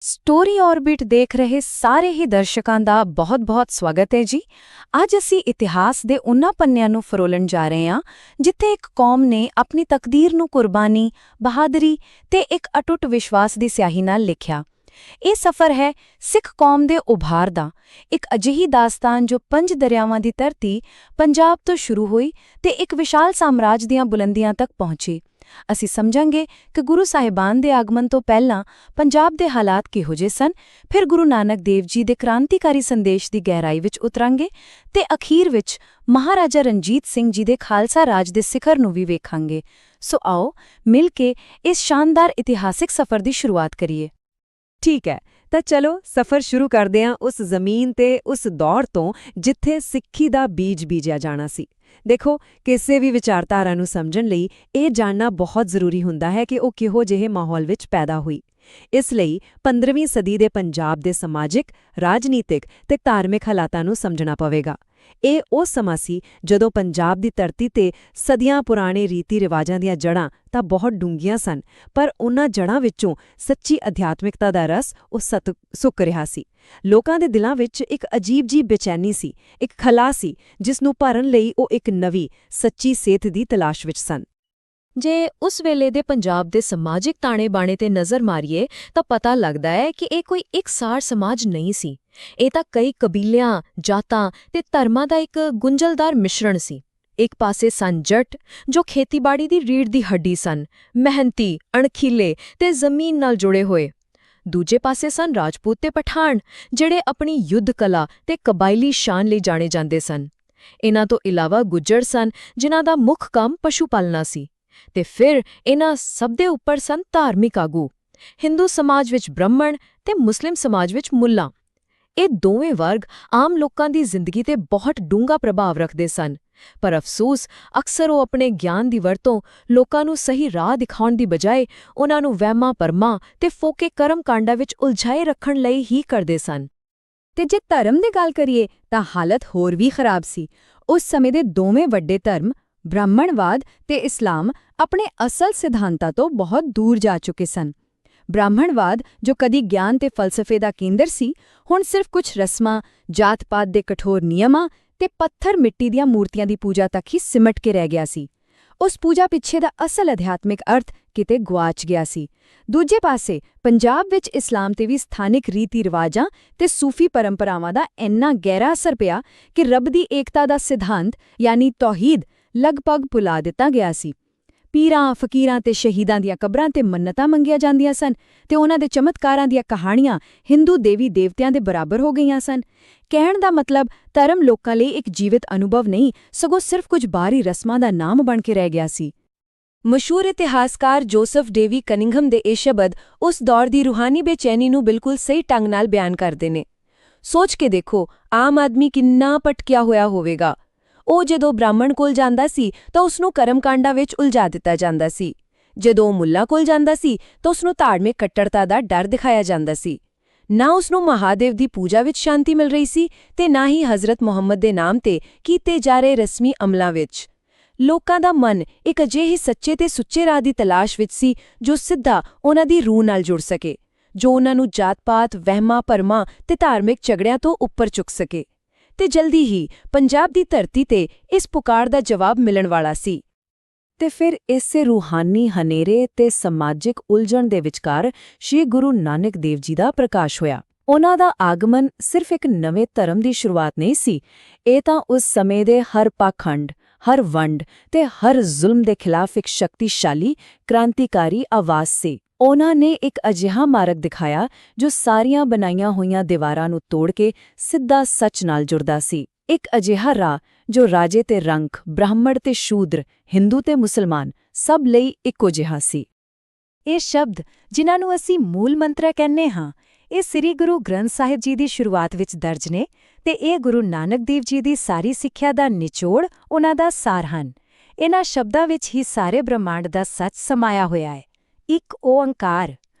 Story orbit ਦੇਖ ਰਹੇ ਸਾਰੇ ਹੀ ਦਰਸ਼ਕਾਂ ਦਾ ਬਹੁਤ-ਬਹੁਤ ਸਵਾਗਤ ਹੈ ਜੀ। ਅੱਜ ਅਸੀਂ ਇਤਿਹਾਸ ਦੇ ਉਹਨਾਂ ਪੰਨਿਆਂ ਨੂੰ ਫਰੋਲਣ ਜਾ ਰਹੇ ਹਾਂ ਜਿੱਥੇ ਇੱਕ ਕੌਮ ਨੇ ਆਪਣੀ ਤਕਦੀਰ ਨੂੰ ਕੁਰਬਾਨੀ, ਬਹਾਦਰੀ ਤੇ ਇੱਕ ਅਟੁੱਟ ਵਿਸ਼ਵਾਸ ਦੀ ਸਿਆਹੀ ਨਾਲ ਲਿਖਿਆ। ਇਹ ਸਫ਼ਰ ਹੈ ਸਿੱਖ ਕੌਮ ਦੇ ਉਭਾਰ ਦਾ, ਇੱਕ ਅਜਿਹੀ ਦਾਸਤਾਨ ਜੋ 5 ਦਰਿਆਵਾਂ ਦੀ ਧਰਤੀ ਪੰਜਾਬ ਤੋਂ ਸ਼ੁਰੂ ਹੋਈ ਤੇ ਇੱਕ ਵਿਸ਼ਾਲ ਸਾਮਰਾਜ ਦੀਆਂ ਬੁਲੰਦੀਆਂ ਤੱਕ ਪਹੁੰਚੀ। ਅਸੀਂ ਸਮਝਾਂਗੇ ਕਿ ਗੁਰੂ ਸਾਹਿਬਾਨ ਦੇ ਆਗਮਨ ਤੋਂ ਪਹਿਲਾਂ ਪੰਜਾਬ ਦੇ ਹਾਲਾਤ ਕਿਹੋ ਜਿਹੇ ਸਨ, ਫਿਰ ਗੁਰੂ ਨਾਨਕ ਦੇਵ ਜੀ ਦੇ ਕ੍ਰਾਂਤੀਕਾਰੀ ਸੰਦੇਸ਼ ਦੀ ਗਹਿਰਾਈ ਵਿੱਚ ਉਤਰਾਂਗੇ ਤੇ ਅਖੀਰ ਵਿੱਚ ਮਹਾਰਾਜਾ ਰਣਜੀਤ ਸਿੰਘ ਜੀ ਦੇ ਖਾਲਸਾ ਰਾਜ ਦੇ ਸਿਖਰ ਨੂੰ ਵੀ ਵੇਖਾਂਗੇ। ਸੋ ਆਓ ਮਿਲ ਕੇ ਇਸ ਸ਼ਾਨਦਾਰ ਇਤਿਹਾਸਿਕ ਸਫ਼ਰ ਦੀ ਸ਼ੁਰੂਆਤ ਕਰੀਏ। ਠੀਕ ਹੈ, ਤਾਂ ਚਲੋ ਸਫ਼ਰ ਸ਼ੁਰੂ ਕਰਦੇ ਹਾਂ ਉਸ ਜ਼ਮੀਨ ਤੇ ਉਸ ਦੌਰ ਤੋਂ ਜਿੱਥੇ ਸਿੱਖੀ ਦਾ ਬੀਜ ਬੀਜਿਆ ਜਾਣਾ ਸੀ। ਦੇਖੋ, ਕਿਸੇ ਵੀ ਵਿਚਾਰਧਾਰਾ ਨੂੰ ਸਮਝਣ ਲਈ ਇਹ ਜਾਣਨਾ ਬਹੁਤ ਜ਼ਰੂਰੀ ਹੁੰਦਾ ਹੈ ਕਿ ਉਹ ਕਿਹੋ ਜਿਹੇ ਮਾਹੌਲ ਵਿੱਚ ਪੈਦਾ ਹੋਈ। ਇਸ ਲਈ 15ਵੀਂ ਸਦੀ ਦੇ ਪੰਜਾਬ ਦੇ ਸਮਾਜਿਕ, ਰਾਜਨੀਤਿਕ ਤੇ ਧਾਰਮਿਕ ਹਾਲਾਤਾਂ ਨੂੰ ਸਮਝਣਾ ਪਵੇਗਾ। ਇਹ ਉਹ ਸਮਾਂ ਸੀ ਜਦੋਂ ਪੰਜਾਬ ਦੀ ਧਰਤੀ ਤੇ ਸਦੀਆਂ ਪੁਰਾਣੇ ਰੀਤੀ ਰਿਵਾਜਾਂ ਦੀਆਂ ਜੜ੍ਹਾਂ ਤਾਂ ਬਹੁਤ ਡੂੰਘੀਆਂ ਸਨ, ਪਰ ਉਨ੍ਹਾਂ ਜੜ੍ਹਾਂ ਵਿੱਚੋਂ ਸੱਚੀ ਅਧਿਆਤਮਿਕਤਾ ਦਾ ਰਸ ਉਹ ਸੁੱਕ ਰਿਹਾ ਸੀ। ਲੋਕਾਂ ਦੇ ਦਿਲਾਂ ਵਿੱਚ ਇੱਕ ਅਜੀਬ ਜਿਹੀ ਬੇਚੈਨੀ ਸੀ, ਇੱਕ ਖਲਾ ਸੀ ਜਿਸ ਨੂੰ ਭਰਨ ਲਈ ਉਹ ਇੱਕ ਨਵੀਂ, ਸੱਚੀ ਸੇਧ ਦੀ ਤਲਾਸ਼ ਵਿੱਚ ਸਨ। ਜੇ ਉਸ ਵੇਲੇ ਦੇ ਪੰਜਾਬ ਦੇ ਸਮਾਜਿਕ ਤਾਣੇ-ਬਾਣੇ ਤੇ ਨਜ਼ਰ ਮਾਰੀਏ ਤਾਂ ਪਤਾ ਲੱਗਦਾ ਹੈ ਕਿ ਇਹ ਕੋਈ ਇੱਕਸਾਰ ਸਮਾਜ ਨਹੀਂ ਸੀ। ਇਹ ਤਾਂ ਕਈ ਕਬੀਲਿਆਂ, ਜਾਤਾਂ ਤੇ ਧਰਮਾਂ ਦਾ ਇੱਕ ਗੁੰਝਲਦਾਰ ਮਿਸ਼ਰਣ ਸੀ। ਇੱਕ ਪਾਸੇ ਸਨ ਜੱਟ, ਜੋ ਖੇਤੀਬਾੜੀ ਦੀ ਰੀੜ੍ਹ ਦੀ ਹੱਡੀ ਸਨ, ਮਿਹਨਤੀ, ਅਣਖੀਲੇ ਤੇ ਜ਼ਮੀਨ ਨਾਲ ਜੁੜੇ ਹੋਏ। ਦੂਜੇ ਪਾਸੇ ਸਨ ਰਾਜਪੂਤ ਤੇ ਪਠਾਨ, ਜਿਹੜੇ ਆਪਣੀ ਯੁੱਧ ਕਲਾ ਤੇ ਕਬਾਇਲੀ ਸ਼ਾਨ ਲਈ ਜਾਣੇ ਜਾਂਦੇ ਸਨ। ਇਨ੍ਹਾਂ ਤੋਂ ਇਲਾਵਾ ਗੁੱਜਰ ਸਨ, ਜਿਨ੍ਹਾਂ ਦਾ ਮੁੱਖ ਕੰਮ ਪਸ਼ੂ ਪਾਲਣਾ ਸੀ। ਤੇ ਫਿਰ ਇਨ੍ਹਾਂ ਸਭ ਦੇ ਉੱਪਰ ਸਨ ਧਾਰਮਿਕ ਆਗੂ, ਹਿੰਦੂ ਸਮਾਜ ਵਿੱਚ ਬ੍ਰਾਹਮਣ ਤੇ ਮੁਸਲਿਮ ਸਮਾਜ ਵਿੱਚ ਮੁੱਲਾ। ਇਹ ਦੋਵੇਂ ਵਰਗ ਆਮ ਲੋਕਾਂ ਦੀ ਜ਼ਿੰਦਗੀ ਤੇ ਬਹੁਤ ਡੂੰਘਾ ਪ੍ਰਭਾਵ ਰੱਖਦੇ ਸਨ, ਪਰ ਅਫਸੋਸ ਅਕਸਰ ਉਹ ਆਪਣੇ ਗਿਆਨ ਦੀ ਵਰਤੋਂ ਲੋਕਾਂ ਨੂੰ ਸਹੀ ਰਾਹ ਦਿਖਾਉਣ ਦੀ ਬਜਾਏ ਉਨ੍ਹਾਂ ਨੂੰ ਵਹਿਮਾਂ ਭਰਮਾਂ ਤੇ ਫੋਕੇ ਕਰਮ-ਕਾਂਡਾਂ ਵਿੱਚ ਉਲਝਾਏ ਰੱਖਣ ਲਈ ਹੀ ਕਰਦੇ ਸਨ। ਤੇ ਜੇ ਧਰਮ ਦੀ ਗੱਲ ਕਰੀਏ ਤਾਂ ਹਾਲਤ ਹੋਰ ਵੀ ਖਰਾਬ ਸੀ। ਉਸ ਸਮੇਂ ਦੇ ਦੋਵੇਂ ਵੱਡੇ ਧਰਮ, ਬ੍ਰਾਹਮਣਵਾਦ ਤੇ ਇਸਲਾਮ, ਆਪਣੇ ਅਸਲ ਸਿਧਾਂਤਾਂ ਤੋਂ ਬਹੁਤ ਦੂਰ ਜਾ ਚੁੱਕੇ ਸਨ। ਬ੍ਰਾਹਮਣਵਾਦ, ਜੋ ਕਦੀ ਗਿਆਨ ਤੇ ਫਲਸਫੇ ਦਾ ਕੇਂਦਰ ਸੀ, ਹੁਣ ਸਿਰਫ ਕੁਝ ਰਸਮਾਂ, ਜਾਤ-ਪਾਤ ਦੇ ਕਠੋਰ ਨਿਯਮਾਂ ਤੇ ਪੱਥਰ-ਮਿੱਟੀ ਦੀਆਂ ਮੂਰਤੀਆਂ ਦੀ ਪੂਜਾ ਤੱਕ ਹੀ ਸਿਮਟ ਕੇ ਰਹਿ ਗਿਆ ਸੀ। ਉਸ ਪੂਜਾ ਪਿੱਛੇ ਦਾ ਅਸਲ ਅਧਿਆਤਮਿਕ ਅਰਥ ਕਿਤੇ ਗੁਆਚ ਗਿਆ ਸੀ। ਦੂਜੇ ਪਾਸੇ ਪੰਜਾਬ ਵਿੱਚ ਇਸਲਾਮ ਤੇ ਵੀ ਸਥਾਨਿਕ ਰੀਤੀ-ਰਿਵਾਜਾਂ ਤੇ ਸੂਫੀ ਪਰੰਪਰਾਵਾਂ ਦਾ ਇੰਨਾ ਗਹਿਰਾ ਅਸਰ ਪਿਆ ਕਿ ਰੱਬ ਦੀ ਏਕਤਾ ਦਾ ਸਿਧਾਂਤ ਯਾਨੀ ਤੌਹੀਦ ਲਗਭਗ ਭੁਲਾ ਦਿੱਤਾ ਗਿਆ ਸੀ। ਪੀਰਾਂ, ਫਕੀਰਾਂ ਤੇ ਸ਼ਹੀਦਾਂ ਦੀਆਂ ਕਬਰਾਂ ਤੇ ਮੰਨਤਾਂ ਮੰਗੀਆਂ ਜਾਂਦੀਆਂ ਸਨ ਤੇ ਉਹਨਾਂ ਦੇ ਚਮਤਕਾਰਾਂ ਦੀਆਂ ਕਹਾਣੀਆਂ ਹਿੰਦੂ ਦੇਵੀ-ਦੇਵਤਿਆਂ ਦੇ ਬਰਾਬਰ ਹੋ ਗਈਆਂ ਸਨ। ਕਹਿਣ ਦਾ ਮਤਲਬ, ਧਰਮ ਲੋਕਾਂ ਲਈ ਇੱਕ ਜੀਵਿਤ ਅਨੁਭਵ ਨਹੀਂ, ਸਗੋਂ ਸਿਰਫ ਕੁਝ ਬਾਹਰੀ ਰਸਮਾਂ ਦਾ ਨਾਮ ਬਣ ਕੇ ਰਹਿ ਗਿਆ ਸੀ। ਮਸ਼ਹੂਰ ਇਤਿਹਾਸਕਾਰ ਜੋਸਫ ਡੇਵੀ ਕਨਿੰਘਮ ਦੇ ਇਹ ਸ਼ਬਦ ਉਸ ਦੌਰ ਦੀ ਰੂਹਾਨੀ ਬੇਚੈਨੀ ਨੂੰ ਬਿਲਕੁਲ ਸਹੀ ਢੰਗ ਨਾਲ ਬਿਆਨ ਕਰਦੇ ਨੇ। ਸੋਚ ਕੇ ਦੇਖੋ, ਆਮ ਆਦਮੀ ਕਿੰਨਾ ਭਟਕਿਆ ਹੋਇਆ ਹੋਵੇਗਾ। ਉਹ ਜਦੋਂ ਬ੍ਰਾਹਮਣ ਕੋਲ ਜਾਂਦਾ ਸੀ ਤਾਂ ਉਸਨੂੰ ਕਰਮਕਾਂਡਾਂ ਵਿੱਚ ਉਲਝਾ ਦਿੱਤਾ ਜਾਂਦਾ ਸੀ। ਜਦੋਂ ਉਹ ਮੁੱਲਾ ਕੋਲ ਜਾਂਦਾ ਸੀ ਤਾਂ ਉਸਨੂੰ ਧਾਰਮਿਕ ਕੱਟੜਤਾ ਦਾ ਡਰ ਦਿਖਾਇਆ ਜਾਂਦਾ ਸੀ। ਨਾ ਉਸਨੂੰ ਮਹਾਦੇਵ ਦੀ ਪੂਜਾ ਵਿੱਚ ਸ਼ਾਂਤੀ ਮਿਲ ਰਹੀ ਸੀ ਤੇ ਨਾ ਹੀ ਹਜ਼ਰਤ ਮੁਹੰਮਦ ਦੇ ਨਾਮ ਤੇ ਕੀਤੇ ਜਾ ਰਹੇ ਰਸਮੀ ਅਮਲਾਂ ਵਿੱਚ। ਲੋਕਾਂ ਦਾ ਮਨ ਇੱਕ ਅਜਿਹੇ ਸੱਚੇ ਤੇ ਸੁੱਚੇ ਰਾਹ ਦੀ ਤਲਾਸ਼ ਵਿੱਚ ਸੀ ਜੋ ਸਿੱਧਾ ਉਹਨਾਂ ਦੀ ਰੂਹ ਨਾਲ ਜੁੜ ਸਕੇ, ਜੋ ਉਹਨਾਂ ਨੂੰ ਜਾਤ-ਪਾਤ, ਵਹਿਮਾਂ ਭਰਮਾਂ ਤੇ ਧਾਰਮਿਕ ਝਗੜਿਆਂ ਤੋਂ ਉੱਪਰ ਚੁੱਕ ਸਕੇ। ਤੇ ਜਲਦੀ ਹੀ ਪੰਜਾਬ ਦੀ ਧਰਤੀ ਤੇ ਇਸ ਪੁਕਾਰ ਦਾ ਜਵਾਬ ਮਿਲਣ ਵਾਲਾ ਸੀ। ਤੇ ਫਿਰ ਇਸੇ ਰੂਹਾਨੀ ਹਨੇਰੇ ਤੇ ਸਮਾਜਿਕ ਉਲਝਣ ਦੇ ਵਿਚਕਾਰ ਸ਼੍ਰੀ ਗੁਰੂ ਨਾਨਕ ਦੇਵ ਜੀ ਦਾ ਪ੍ਰਕਾਸ਼ ਹੋਇਆ। ਉਹਨਾਂ ਦਾ ਆਗਮਨ ਸਿਰਫ ਇੱਕ ਨਵੇਂ ਧਰਮ ਦੀ ਸ਼ੁਰੂਆਤ ਨਹੀਂ ਸੀ, ਇਹ ਤਾਂ ਉਸ ਸਮੇਂ ਦੇ ਹਰ ਪਾਖੰਡ, ਹਰ ਵੰਡ ਤੇ ਹਰ ਜ਼ੁਲਮ ਦੇ ਖਿਲਾਫ ਇੱਕ ਸ਼ਕਤੀਸ਼ਾਲੀ, ਕ੍ਰਾਂਤੀਕਾਰੀ ਆਵਾਜ਼ ਸੀ। ਉਹਨਾਂ ਨੇ ਇੱਕ ਅਜਿਹਾ ਮਾਰਗ ਦਿਖਾਇਆ ਜੋ ਸਾਰੀਆਂ ਬਣਾਈਆਂ ਹੋਈਆਂ ਦੀਵਾਰਾਂ ਨੂੰ ਤੋੜ ਕੇ ਸਿੱਧਾ ਸੱਚ ਨਾਲ ਜੁੜਦਾ ਸੀ। ਇੱਕ ਅਜਿਹਾ ਰਾਹ ਜੋ ਰਾਜੇ ਤੇ ਰੰਕ, ਬ੍ਰਾਹਮਣ ਤੇ ਸ਼ੂਦਰ, ਹਿੰਦੂ ਤੇ ਮੁਸਲਮਾਨ ਸਭ ਲਈ ਇੱਕੋ ਜਿਹਾ ਸੀ। ਇਹ ਸ਼ਬਦ, ਜਿਨ੍ਹਾਂ ਨੂੰ ਅਸੀਂ ਮੂਲ ਮੰਤਰ ਕਹਿੰਦੇ ਹਾਂ, ਇਹ ਸ੍ਰੀ ਗੁਰੂ ਗ੍ਰੰਥ ਸਾਹਿਬ ਜੀ ਦੀ ਸ਼ੁਰੂਆਤ ਵਿੱਚ ਦਰਜ ਨੇ ਤੇ ਇਹ ਗੁਰੂ ਨਾਨਕ ਦੇਵ ਜੀ ਦੀ ਸਾਰੀ ਸਿੱਖਿਆ ਦਾ ਨਿਚੋੜ, ਉਹਨਾਂ ਦਾ ਸਾਰ ਹਨ। ਇਨ੍ਹਾਂ ਸ਼ਬਦਾਂ ਵਿੱਚ ਹੀ ਸਾਰੇ ਬ੍ਰਹਮਾਂਡ ਦਾ ਸੱਚ ਸਮਾਇਆ ਹੋਇਆ ਹੈ। ਇੱਕ ਓਅੰਕਾਰ,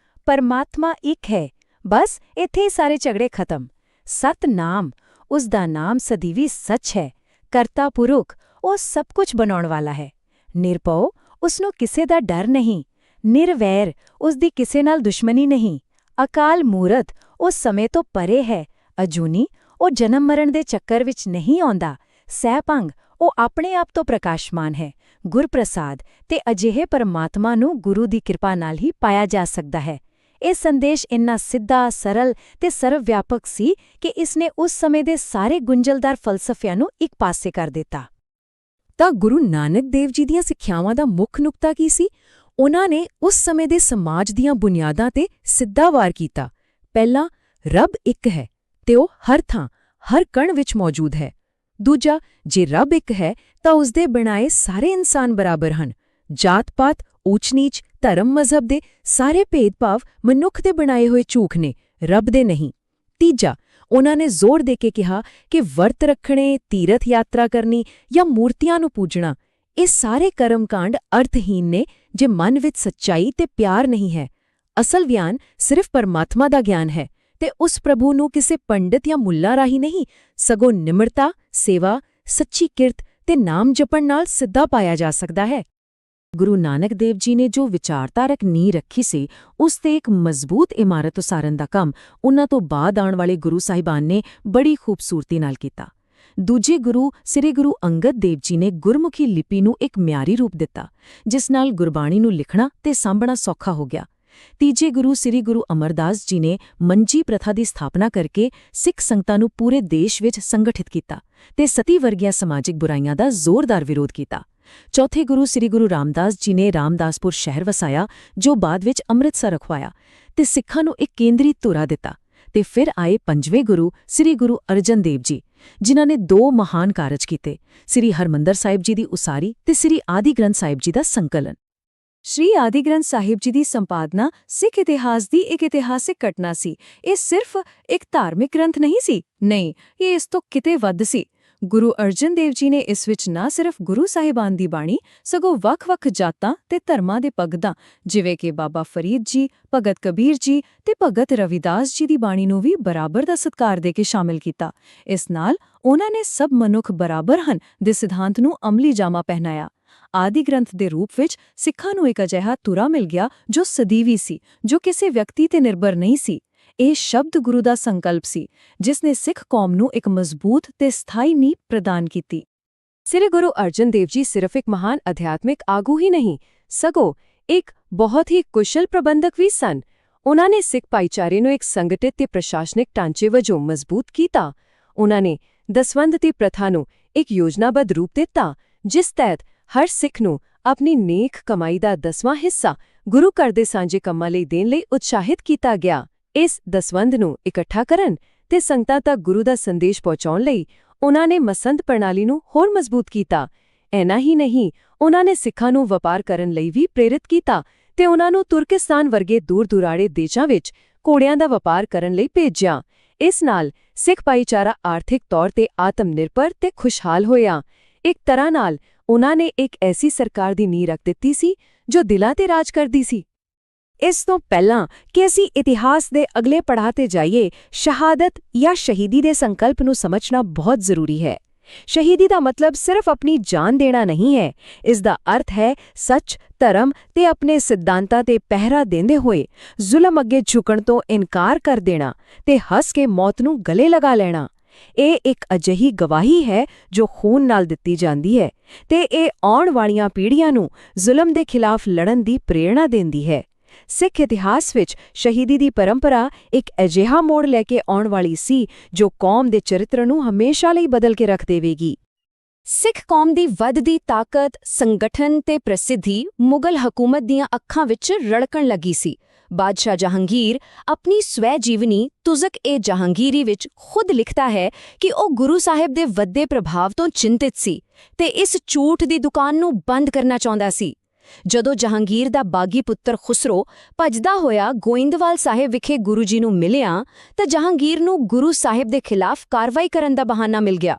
ਪਰਮਾਤਮਾ ਇੱਕ ਹੈ, ਬਸ ਇੱਥੇ ਹੀ ਸਾਰੇ ਝਗੜੇ ਖਤਮ। ਸਤਨਾਮ, ਉਸ ਦਾ ਨਾਮ ਸਦੀਵੀ ਸੱਚ ਹੈ। ਕਰਤਾ ਪੁਰਖ, ਉਹ ਸਭ ਕੁਝ ਬਣਾਉਣ ਵਾਲਾ ਹੈ। ਨਿਰਭਉ, ਉਸਨੂੰ ਕਿਸੇ ਦਾ ਡਰ ਨਹੀਂ। ਨਿਰਵੈਰ, ਉਸ ਦੀ ਕਿਸੇ ਨਾਲ ਦੁਸ਼ਮਣੀ ਨਹੀਂ। ਅਕਾਲ ਮੂਰਤ ਉਸ ਸਮੇਂ ਤੋਂ ਪਰੇ ਹੈ। ਅਜੂਨੀ ਉਹ ਜਨਮ ਮਰਨ ਦੇ ਚੱਕਰ ਵਿੱਚ ਨਹੀਂ ਆਉਂਦਾ। ਸਹਿਭੰਗ ਉਹ ਆਪਣੇ ਆਪ ਤੋਂ ਪ੍ਰਕਾਸ਼ਮਾਨ ਹੈ। ਗੁਰਪ੍ਰਸਾਦ ਤੇ ਅਜਿਹੇ ਪਰਮਾਤਮਾ ਨੂੰ ਗੁਰੂ ਦੀ ਕਿਰਪਾ ਨਾਲ ਹੀ ਪਾਇਆ ਜਾ ਸਕਦਾ ਹੈ। ਇਹ ਸੰਦੇਸ਼ ਇੰਨਾ ਸਿੱਧਾ, ਸਰਲ ਤੇ ਸਰਵ-ਵਿਆਪਕ ਸੀ ਕਿ ਇਸ ਨੇ ਉਸ ਸਮੇਂ ਦੇ ਸਾਰੇ ਗੁੰਝਲਦਾਰ ਫਲਸਫਿਆਂ ਨੂੰ ਇੱਕ ਪਾਸੇ ਕਰ ਦਿੱਤਾ। ਤਾਂ ਗੁਰੂ ਨਾਨਕ ਦੇਵ ਜੀ ਦੀਆਂ ਸਿੱਖਿਆਵਾਂ ਦਾ ਮੁੱਖ ਨੁਕਤਾ ਕੀ ਸੀ? ਉਨ੍ਹਾਂ ਨੇ ਉਸ ਸਮੇਂ ਦੇ ਸਮਾਜ ਦੀਆਂ ਬੁਨਿਆਦਾਂ ਤੇ ਸਿੱਧਾ ਵਾਰ ਕੀਤਾ। ਪਹਿਲਾ, ਰੱਬ ਇੱਕ ਹੈ ਤੇ ਉਹ ਹਰ ਥਾਂ, ਹਰ ਕਣ ਵਿੱਚ ਮੌਜੂਦ ਹੈ। ਦੂਜਾ, ਜੇ ਰੱਬ ਇੱਕ ਹੈ ਤਾਂ ਉਸਦੇ ਬਣਾਏ ਸਾਰੇ ਇਨਸਾਨ ਬਰਾਬਰ ਹਨ। ਜਾਤ-ਪਾਤ, ਊਚ-ਨੀਚ, ਧਰਮ, ਮਜ਼ਹਬ ਦੇ ਸਾਰੇ ਭੇਦਭਾਵ ਮਨੁੱਖ ਦੇ ਬਣਾਏ ਹੋਏ ਝੂਠ ਨੇ, ਰੱਬ ਦੇ ਨਹੀਂ। ਤੀਜਾ, ਉਨ੍ਹਾਂ ਨੇ ਜ਼ੋਰ ਦੇ ਕੇ ਕਿਹਾ ਕਿ ਵਰਤ ਰੱਖਣੇ, ਤੀਰਥ ਯਾਤਰਾ ਕਰਨੀ ਜਾਂ ਮੂਰਤੀਆਂ ਨੂੰ ਪੂਜਣਾ, ਇਹ ਸਾਰੇ ਕਰਮਕਾਂਡ ਅਰਥਹੀਨ ਨੇ ਜੇ ਮਨ ਵਿੱਚ ਸੱਚਾਈ ਤੇ ਪਿਆਰ ਨਹੀਂ ਹੈ। ਅਸਲ ਗਿਆਨ ਸਿਰਫ ਪਰਮਾਤਮਾ ਦਾ ਗਿਆਨ ਹੈ ਤੇ ਉਸ ਪ੍ਰਭੂ ਨੂੰ ਕਿਸੇ ਪੰਡਿਤ ਜਾਂ ਮੁੱਲਾ ਰਾਹੀਂ ਨਹੀਂ, ਸਗੋਂ ਨਿਮਰਤਾ, ਸੇਵਾ, ਸੱਚੀ ਕਿਰਤ ਤੇ ਨਾਮ ਜਪਣ ਨਾਲ ਸਿੱਧਾ ਪਾਇਆ ਜਾ ਸਕਦਾ ਹੈ। ਗੁਰੂ ਨਾਨਕ ਦੇਵ ਜੀ ਨੇ ਜੋ ਵਿਚਾਰਧਾਰਕ ਨੀਂਹ ਰੱਖੀ ਸੀ, ਉਸ ਤੇ ਇੱਕ ਮਜ਼ਬੂਤ ਇਮਾਰਤ ਉਸਾਰਨ ਦਾ ਕੰਮ ਉਨ੍ਹਾਂ ਤੋਂ ਬਾਅਦ ਆਉਣ ਵਾਲੇ ਗੁਰੂ ਸਾਹਿਬਾਨ ਨੇ ਬੜੀ ਖੂਬਸੂਰਤੀ ਨਾਲ ਕੀਤਾ। ਦੂਜੇ ਗੁਰੂ ਸ੍ਰੀ ਗੁਰੂ ਅੰਗਦ ਦੇਵ ਜੀ ਨੇ ਗੁਰਮੁਖੀ ਲਿਪੀ ਨੂੰ ਇੱਕ ਮਿਆਰੀ ਰੂਪ ਦਿੱਤਾ, ਜਿਸ ਨਾਲ ਗੁਰਬਾਣੀ ਨੂੰ ਲਿਖਣਾ ਤੇ ਸਾਂਭਣਾ ਸੌਖਾ ਹੋ ਗਿਆ। ਤੀਜੇ ਗੁਰੂ ਸ੍ਰੀ ਗੁਰੂ ਅਮਰਦਾਸ ਜੀ ਨੇ ਮੰਜੀ ਪ੍ਰਥਾ ਦੀ ਸਥਾਪਨਾ ਕਰਕੇ ਸਿੱਖ ਸੰਗਤਾਂ ਨੂੰ ਪੂਰੇ ਦੇਸ਼ ਵਿੱਚ ਸੰਗਠਿਤ ਕੀਤਾ ਤੇ ਸਤੀ ਵਰਗੀਆਂ ਸਮਾਜਿਕ ਬੁਰਾਈਆਂ ਦਾ ਜ਼ੋਰਦਾਰ ਵਿਰੋਧ ਕੀਤਾ। ਚੌਥੇ ਗੁਰੂ ਸ੍ਰੀ ਗੁਰੂ ਰਾਮਦਾਸ ਜੀ ਨੇ ਰਾਮਦਾਸਪੁਰ ਸ਼ਹਿਰ ਵਸਾਇਆ, ਜੋ ਬਾਅਦ ਵਿੱਚ ਅੰਮ੍ਰਿਤਸਰ ਰਖਵਾਇਆ ਤੇ ਸਿੱਖਾਂ ਨੂੰ ਇੱਕ ਕੇਂਦਰੀ ਧੁਰਾ ਦਿੱਤਾ। ਤੇ ਫਿਰ ਆਏ ਪੰਜਵੇਂ ਗੁਰੂ ਸ੍ਰੀ ਗੁਰੂ ਅਰਜਨ ਦੇਵ ਜੀ, ਜਿਨ੍ਹਾਂ ਨੇ ਦੋ ਮਹਾਨ ਕਾਰਜ ਕੀਤੇ, ਸ੍ਰੀ ਹਰਮੰਦਰ ਸਾਹਿਬ ਜੀ ਦੀ ਉਸਾਰੀ ਤੇ ਸ੍ਰੀ ਆਦਿ ਗ੍ਰੰਥ ਸਾਹਿਬ ਜੀ ਦਾ ਸੰਕਲਨ। ਸ਼੍ਰੀ ਆਦਿ ਗ੍ਰੰਥ ਸਾਹਿਬ ਜੀ ਦੀ ਸੰਪਾਦਨਾ ਸਿੱਖ ਇਤਿਹਾਸ ਦੀ ਇੱਕ ਇਤਿਹਾਸਿਕ ਘਟਨਾ ਸੀ। ਇਹ ਸਿਰਫ ਇੱਕ ਧਾਰਮਿਕ ਗ੍ਰੰਥ ਨਹੀਂ ਸੀ, ਨਹੀਂ, ਇਹ ਇਸ ਤੋਂ ਕਿਤੇ ਵੱਧ ਸੀ। ਗੁਰੂ ਅਰਜਨ ਦੇਵ ਜੀ ਨੇ ਇਸ ਵਿੱਚ ਨਾ ਸਿਰਫ ਗੁਰੂ ਸਾਹਿਬਾਨ ਦੀ ਬਾਣੀ, ਸਗੋਂ ਵੱਖ-ਵੱਖ ਜਾਤਾਂ ਤੇ ਧਰਮਾਂ ਦੇ ਭਗਤਾਂ ਜਿਵੇਂ ਕਿ ਬਾਬਾ ਫਰੀਦ ਜੀ, ਭਗਤ ਕਬੀਰ ਜੀ ਤੇ ਭਗਤ ਰਵਿਦਾਸ ਜੀ ਦੀ ਬਾਣੀ ਨੂੰ ਵੀ ਬਰਾਬਰ ਦਾ ਸਤਿਕਾਰ ਦੇ ਕੇ ਸ਼ਾਮਿਲ ਕੀਤਾ। ਇਸ ਨਾਲ ਉਹਨਾਂ ਨੇ ਸਭ ਮਨੁੱਖ ਬਰਾਬਰ ਹਨ ਦੇ ਸਿਧਾਂਤ ਨੂੰ ਅਮਲੀ ਜਾਮਾ ਪਹਿਨਾਇਆ। ਆਦਿ ਗ੍ਰੰਥ ਦੇ ਰੂਪ ਵਿੱਚ ਸਿੱਖਾਂ ਨੂੰ ਇੱਕ ਅਜਿਹਾ ਧੁਰਾ ਮਿਲ ਗਿਆ ਜੋ ਸਦੀਵੀ ਸੀ, ਜੋ ਕਿਸੇ ਵਿਅਕਤੀ ਤੇ ਨਿਰਭਰ ਨਹੀਂ ਸੀ। ਇਹ ਸ਼ਬਦ ਗੁਰੂ ਦਾ ਸੰਕਲਪ ਸੀ, ਜਿਸ ਨੇ ਸਿੱਖ ਕੌਮ ਨੂੰ ਇੱਕ ਮਜ਼ਬੂਤ ਤੇ ਸਥਾਈ ਨੀਂਹ ਪ੍ਰਦਾਨ ਕੀਤੀ। ਸ੍ਰੀ ਗੁਰੂ ਅਰਜਨ ਦੇਵ ਜੀ ਸਿਰਫ ਇੱਕ ਮਹਾਨ ਅਧਿਆਤਮਿਕ ਆਗੂ ਹੀ ਨਹੀਂ, ਸਗੋਂ ਇੱਕ ਬਹੁਤ ਹੀ ਕੁਸ਼ਲ ਪ੍ਰਬੰਧਕ ਵੀ ਸਨ। ਉਨ੍ਹਾਂ ਨੇ ਸਿੱਖ ਭਾਈਚਾਰੇ ਨੂੰ ਇੱਕ ਸੰਗਠਿਤ ਤੇ ਪ੍ਰਸ਼ਾਸਨਿਕ ਢਾਂਚੇ ਵਜੋਂ ਮਜ਼ਬੂਤ ਕੀਤਾ। ਉਨ੍ਹਾਂ ਨੇ ਦਸਵੰਧ ਦੀ ਪ੍ਰਥਾ ਨੂੰ ਇੱਕ ਯੋਜਨਾਬੱਧ ਰੂਪ ਦਿੱਤਾ, ਜਿਸ ਤਹਿਤ ਹਰ ਸਿੱਖ ਨੂੰ ਆਪਣੀ ਨੇਕ ਕਮਾਈ ਦਾ 10ਵਾਂ ਹਿੱਸਾ ਗੁਰੂ ਘਰ ਦੇ ਸਾਂਝੇ ਕੰਮਾਂ ਲਈ ਦੇਣ ਲਈ ਉਤਸ਼ਾਹਿਤ ਕੀਤਾ ਗਿਆ। ਇਸ ਦਸਵੰਧ ਨੂੰ ਇਕੱਠਾ ਕਰਨ ਤੇ ਸੰਗਤਾਂ ਤੱਕ ਗੁਰੂ ਦਾ ਸੰਦੇਸ਼ ਪਹੁੰਚਾਉਣ ਲਈ ਉਨ੍ਹਾਂ ਨੇ ਮਸੰਦ ਪ੍ਰਣਾਲੀ ਨੂੰ ਹੋਰ ਮਜ਼ਬੂਤ ਕੀਤਾ। ਇੰਨਾ ਹੀ ਨਹੀਂ, ਉਨ੍ਹਾਂ ਨੇ ਸਿੱਖਾਂ ਨੂੰ ਵਪਾਰ ਕਰਨ ਲਈ ਵੀ ਪ੍ਰੇਰਿਤ ਕੀਤਾ ਤੇ ਉਨ੍ਹਾਂ ਨੂੰ ਤੁਰਕਿਸਤਾਨ ਵਰਗੇ ਦੂਰ-ਦੁਰਾੜੇ ਦੇਸ਼ਾਂ ਵਿੱਚ ਘੋੜਿਆਂ ਦਾ ਵਪਾਰ ਕਰਨ ਲਈ ਭੇਜਿਆ। ਇਸ ਨਾਲ ਸਿੱਖ ਭਾਈਚਾਰਾ ਆਰਥਿਕ ਤੌਰ ਤੇ ਆਤਮ-ਨਿਰਭਰ ਤੇ ਖੁਸ਼ਹਾਲ ਹੋਇਆ। ਇੱਕ ਤਰ੍ਹਾਂ ਨਾਲ ਉਨ੍ਹਾਂ ਨੇ ਇੱਕ ਐਸੀ ਸਰਕਾਰ ਦੀ ਨੀਂਹ ਰੱਖ ਦਿੱਤੀ ਸੀ ਜੋ ਦਿਲਾਂ ਤੇ ਰਾਜ ਕਰਦੀ ਸੀ। ਇਸ ਤੋਂ ਪਹਿਲਾਂ ਕਿ ਅਸੀਂ ਇਤਿਹਾਸ ਦੇ ਅਗਲੇ ਪੜਾਅ ਤੇ ਜਾਈਏ, ਸ਼ਹਾਦਤ ਜਾਂ ਸ਼ਹੀਦੀ ਦੇ ਸੰਕਲਪ ਨੂੰ ਸਮਝਣਾ ਬਹੁਤ ਜ਼ਰੂਰੀ ਹੈ। ਸ਼ਹੀਦੀ ਦਾ ਮਤਲਬ ਸਿਰਫ ਆਪਣੀ ਜਾਨ ਦੇਣਾ ਨਹੀਂ ਹੈ। ਇਸ ਦਾ ਅਰਥ ਹੈ ਸੱਚ, ਧਰਮ ਤੇ ਆਪਣੇ ਸਿਧਾਂਤਾਂ ਤੇ ਪਹਿਰਾ ਦਿੰਦੇ ਹੋਏ ਜ਼ੁਲਮ ਅੱਗੇ ਝੁਕਣ ਤੋਂ ਇਨਕਾਰ ਕਰ ਦੇਣਾ ਤੇ ਹੱਸ ਕੇ ਮੌਤ ਨੂੰ ਗਲੇ ਲਗਾ ਲੈਣਾ। ਇਹ ਇੱਕ ਅਜਿਹੀ ਗਵਾਹੀ ਹੈ ਜੋ ਖੂਨ ਨਾਲ ਦਿੱਤੀ ਜਾਂਦੀ ਹੈ ਤੇ ਇਹ ਆਉਣ ਵਾਲੀਆਂ ਪੀੜ੍ਹੀਆਂ ਨੂੰ ਜ਼ੁਲਮ ਦੇ ਖਿਲਾਫ ਲੜਨ ਦੀ ਪ੍ਰੇਰਣਾ ਦਿੰਦੀ ਹੈ। ਸਿੱਖ ਇਤਿਹਾਸ ਵਿੱਚ ਸ਼ਹੀਦੀ ਦੀ ਪਰੰਪਰਾ ਇੱਕ ਅਜਿਹਾ ਮੋੜ ਲੈ ਕੇ ਆਉਣ ਵਾਲੀ ਸੀ ਜੋ ਕੌਮ ਦੇ ਚਰਿੱਤਰ ਨੂੰ ਹਮੇਸ਼ਾ ਲਈ ਬਦਲ ਕੇ ਰੱਖ ਦੇਵੇਗੀ। ਸਿੱਖ ਕੌਮ ਦੀ ਵੱਧਦੀ ਤਾਕਤ, ਸੰਗਠਨ ਤੇ ਪ੍ਰਸਿੱਧੀ ਮੁਗਲ ਹਕੂਮਤ ਦੀਆਂ ਅੱਖਾਂ ਵਿੱਚ ਰੜਕਣ ਲੱਗੀ ਸੀ। ਬਾਦਸ਼ਾਹ ਜਹਾਂਗੀਰ ਆਪਣੀ ਸਵੈ-ਜੀਵਨੀ ਤੁਜ਼ਕ-ਏ-ਜਹਾਂਗੀਰੀ ਵਿੱਚ ਖੁਦ ਲਿਖਦਾ ਹੈ ਕਿ ਉਹ ਗੁਰੂ ਸਾਹਿਬ ਦੇ ਵੱਧਦੇ ਪ੍ਰਭਾਵ ਤੋਂ ਚਿੰਤਿਤ ਸੀ ਤੇ ਇਸ ਝੂਠ ਦੀ ਦੁਕਾਨ ਨੂੰ ਬੰਦ ਕਰਨਾ ਚਾਹੁੰਦਾ ਸੀ। ਜਦੋਂ ਜਹਾਂਗੀਰ ਦਾ ਬਾਗੀ ਪੁੱਤਰ ਖੁਸਰੋ ਭੱਜਦਾ ਹੋਇਆ ਗੋਇੰਦਵਾਲ ਸਾਹਿਬ ਵਿਖੇ ਗੁਰੂ ਜੀ ਨੂੰ ਮਿਲਿਆ ਤਾਂ ਜਹਾਂਗੀਰ ਨੂੰ ਗੁਰੂ ਸਾਹਿਬ ਦੇ ਖਿਲਾਫ ਕਾਰਵਾਈ ਕਰਨ ਦਾ ਬਹਾਨਾ ਮਿਲ ਗਿਆ।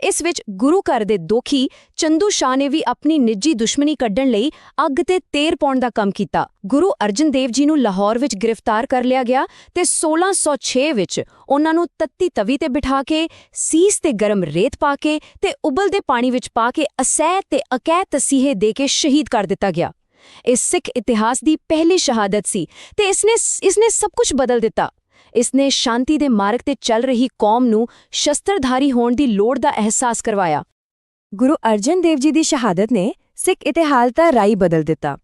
ਇਸ ਵਿੱਚ ਗੁਰੂ ਘਰ ਦੇ ਦੋਖੀ ਚੰਦੂ ਸ਼ਾਹ ਨੇ ਵੀ ਆਪਣੀ ਨਿੱਜੀ ਦੁਸ਼ਮਣੀ ਕੱਢਣ ਲਈ ਅੱਗ ਤੇ ਤੇਲ ਪਾਉਣ ਦਾ ਕੰਮ ਕੀਤਾ। ਗੁਰੂ ਅਰਜਨ ਦੇਵ ਜੀ ਨੂੰ ਲਾਹੌਰ ਵਿੱਚ ਗ੍ਰਿਫਤਾਰ ਕਰ ਲਿਆ ਗਿਆ ਤੇ 1606 ਵਿੱਚ ਉਹਨਾਂ ਨੂੰ ਤੱਤੀ ਤਵੀ ਤੇ ਬਿਠਾ ਕੇ, ਸੀਸ ਤੇ ਗਰਮ ਰੇਤ ਪਾ ਕੇ ਤੇ ਉਬਲਦੇ ਪਾਣੀ ਵਿੱਚ ਪਾ ਕੇ ਅਸਹਿ ਤੇ ਅਕਹਿ ਤਸੀਹੇ ਦੇ ਕੇ ਸ਼ਹੀਦ ਕਰ ਦਿੱਤਾ ਗਿਆ। ਇਹ ਸਿੱਖ ਇਤਿਹਾਸ ਦੀ ਪਹਿਲੀ ਸ਼ਹਾਦਤ ਸੀ ਤੇ ਇਸਨੇ ਸਭ ਕੁਝ ਬਦਲ ਦਿੱਤਾ। ਇਸਨੇ ਸ਼ਾਂਤੀ ਦੇ ਮਾਰਗ ਤੇ ਚੱਲ ਰਹੀ ਕੌਮ ਨੂੰ ਸ਼ਸਤਰਧਾਰੀ ਹੋਣ ਦੀ ਲੋੜ ਦਾ ਅਹਿਸਾਸ ਕਰਵਾਇਆ। ਗੁਰੂ ਅਰਜਨ ਦੇਵ ਜੀ ਦੀ ਸ਼ਹਾਦਤ ਨੇ ਸਿੱਖ ਇਤਿਹਾਸ ਦਾ ਰਾਹ ਬਦਲ ਦਿੱਤਾ।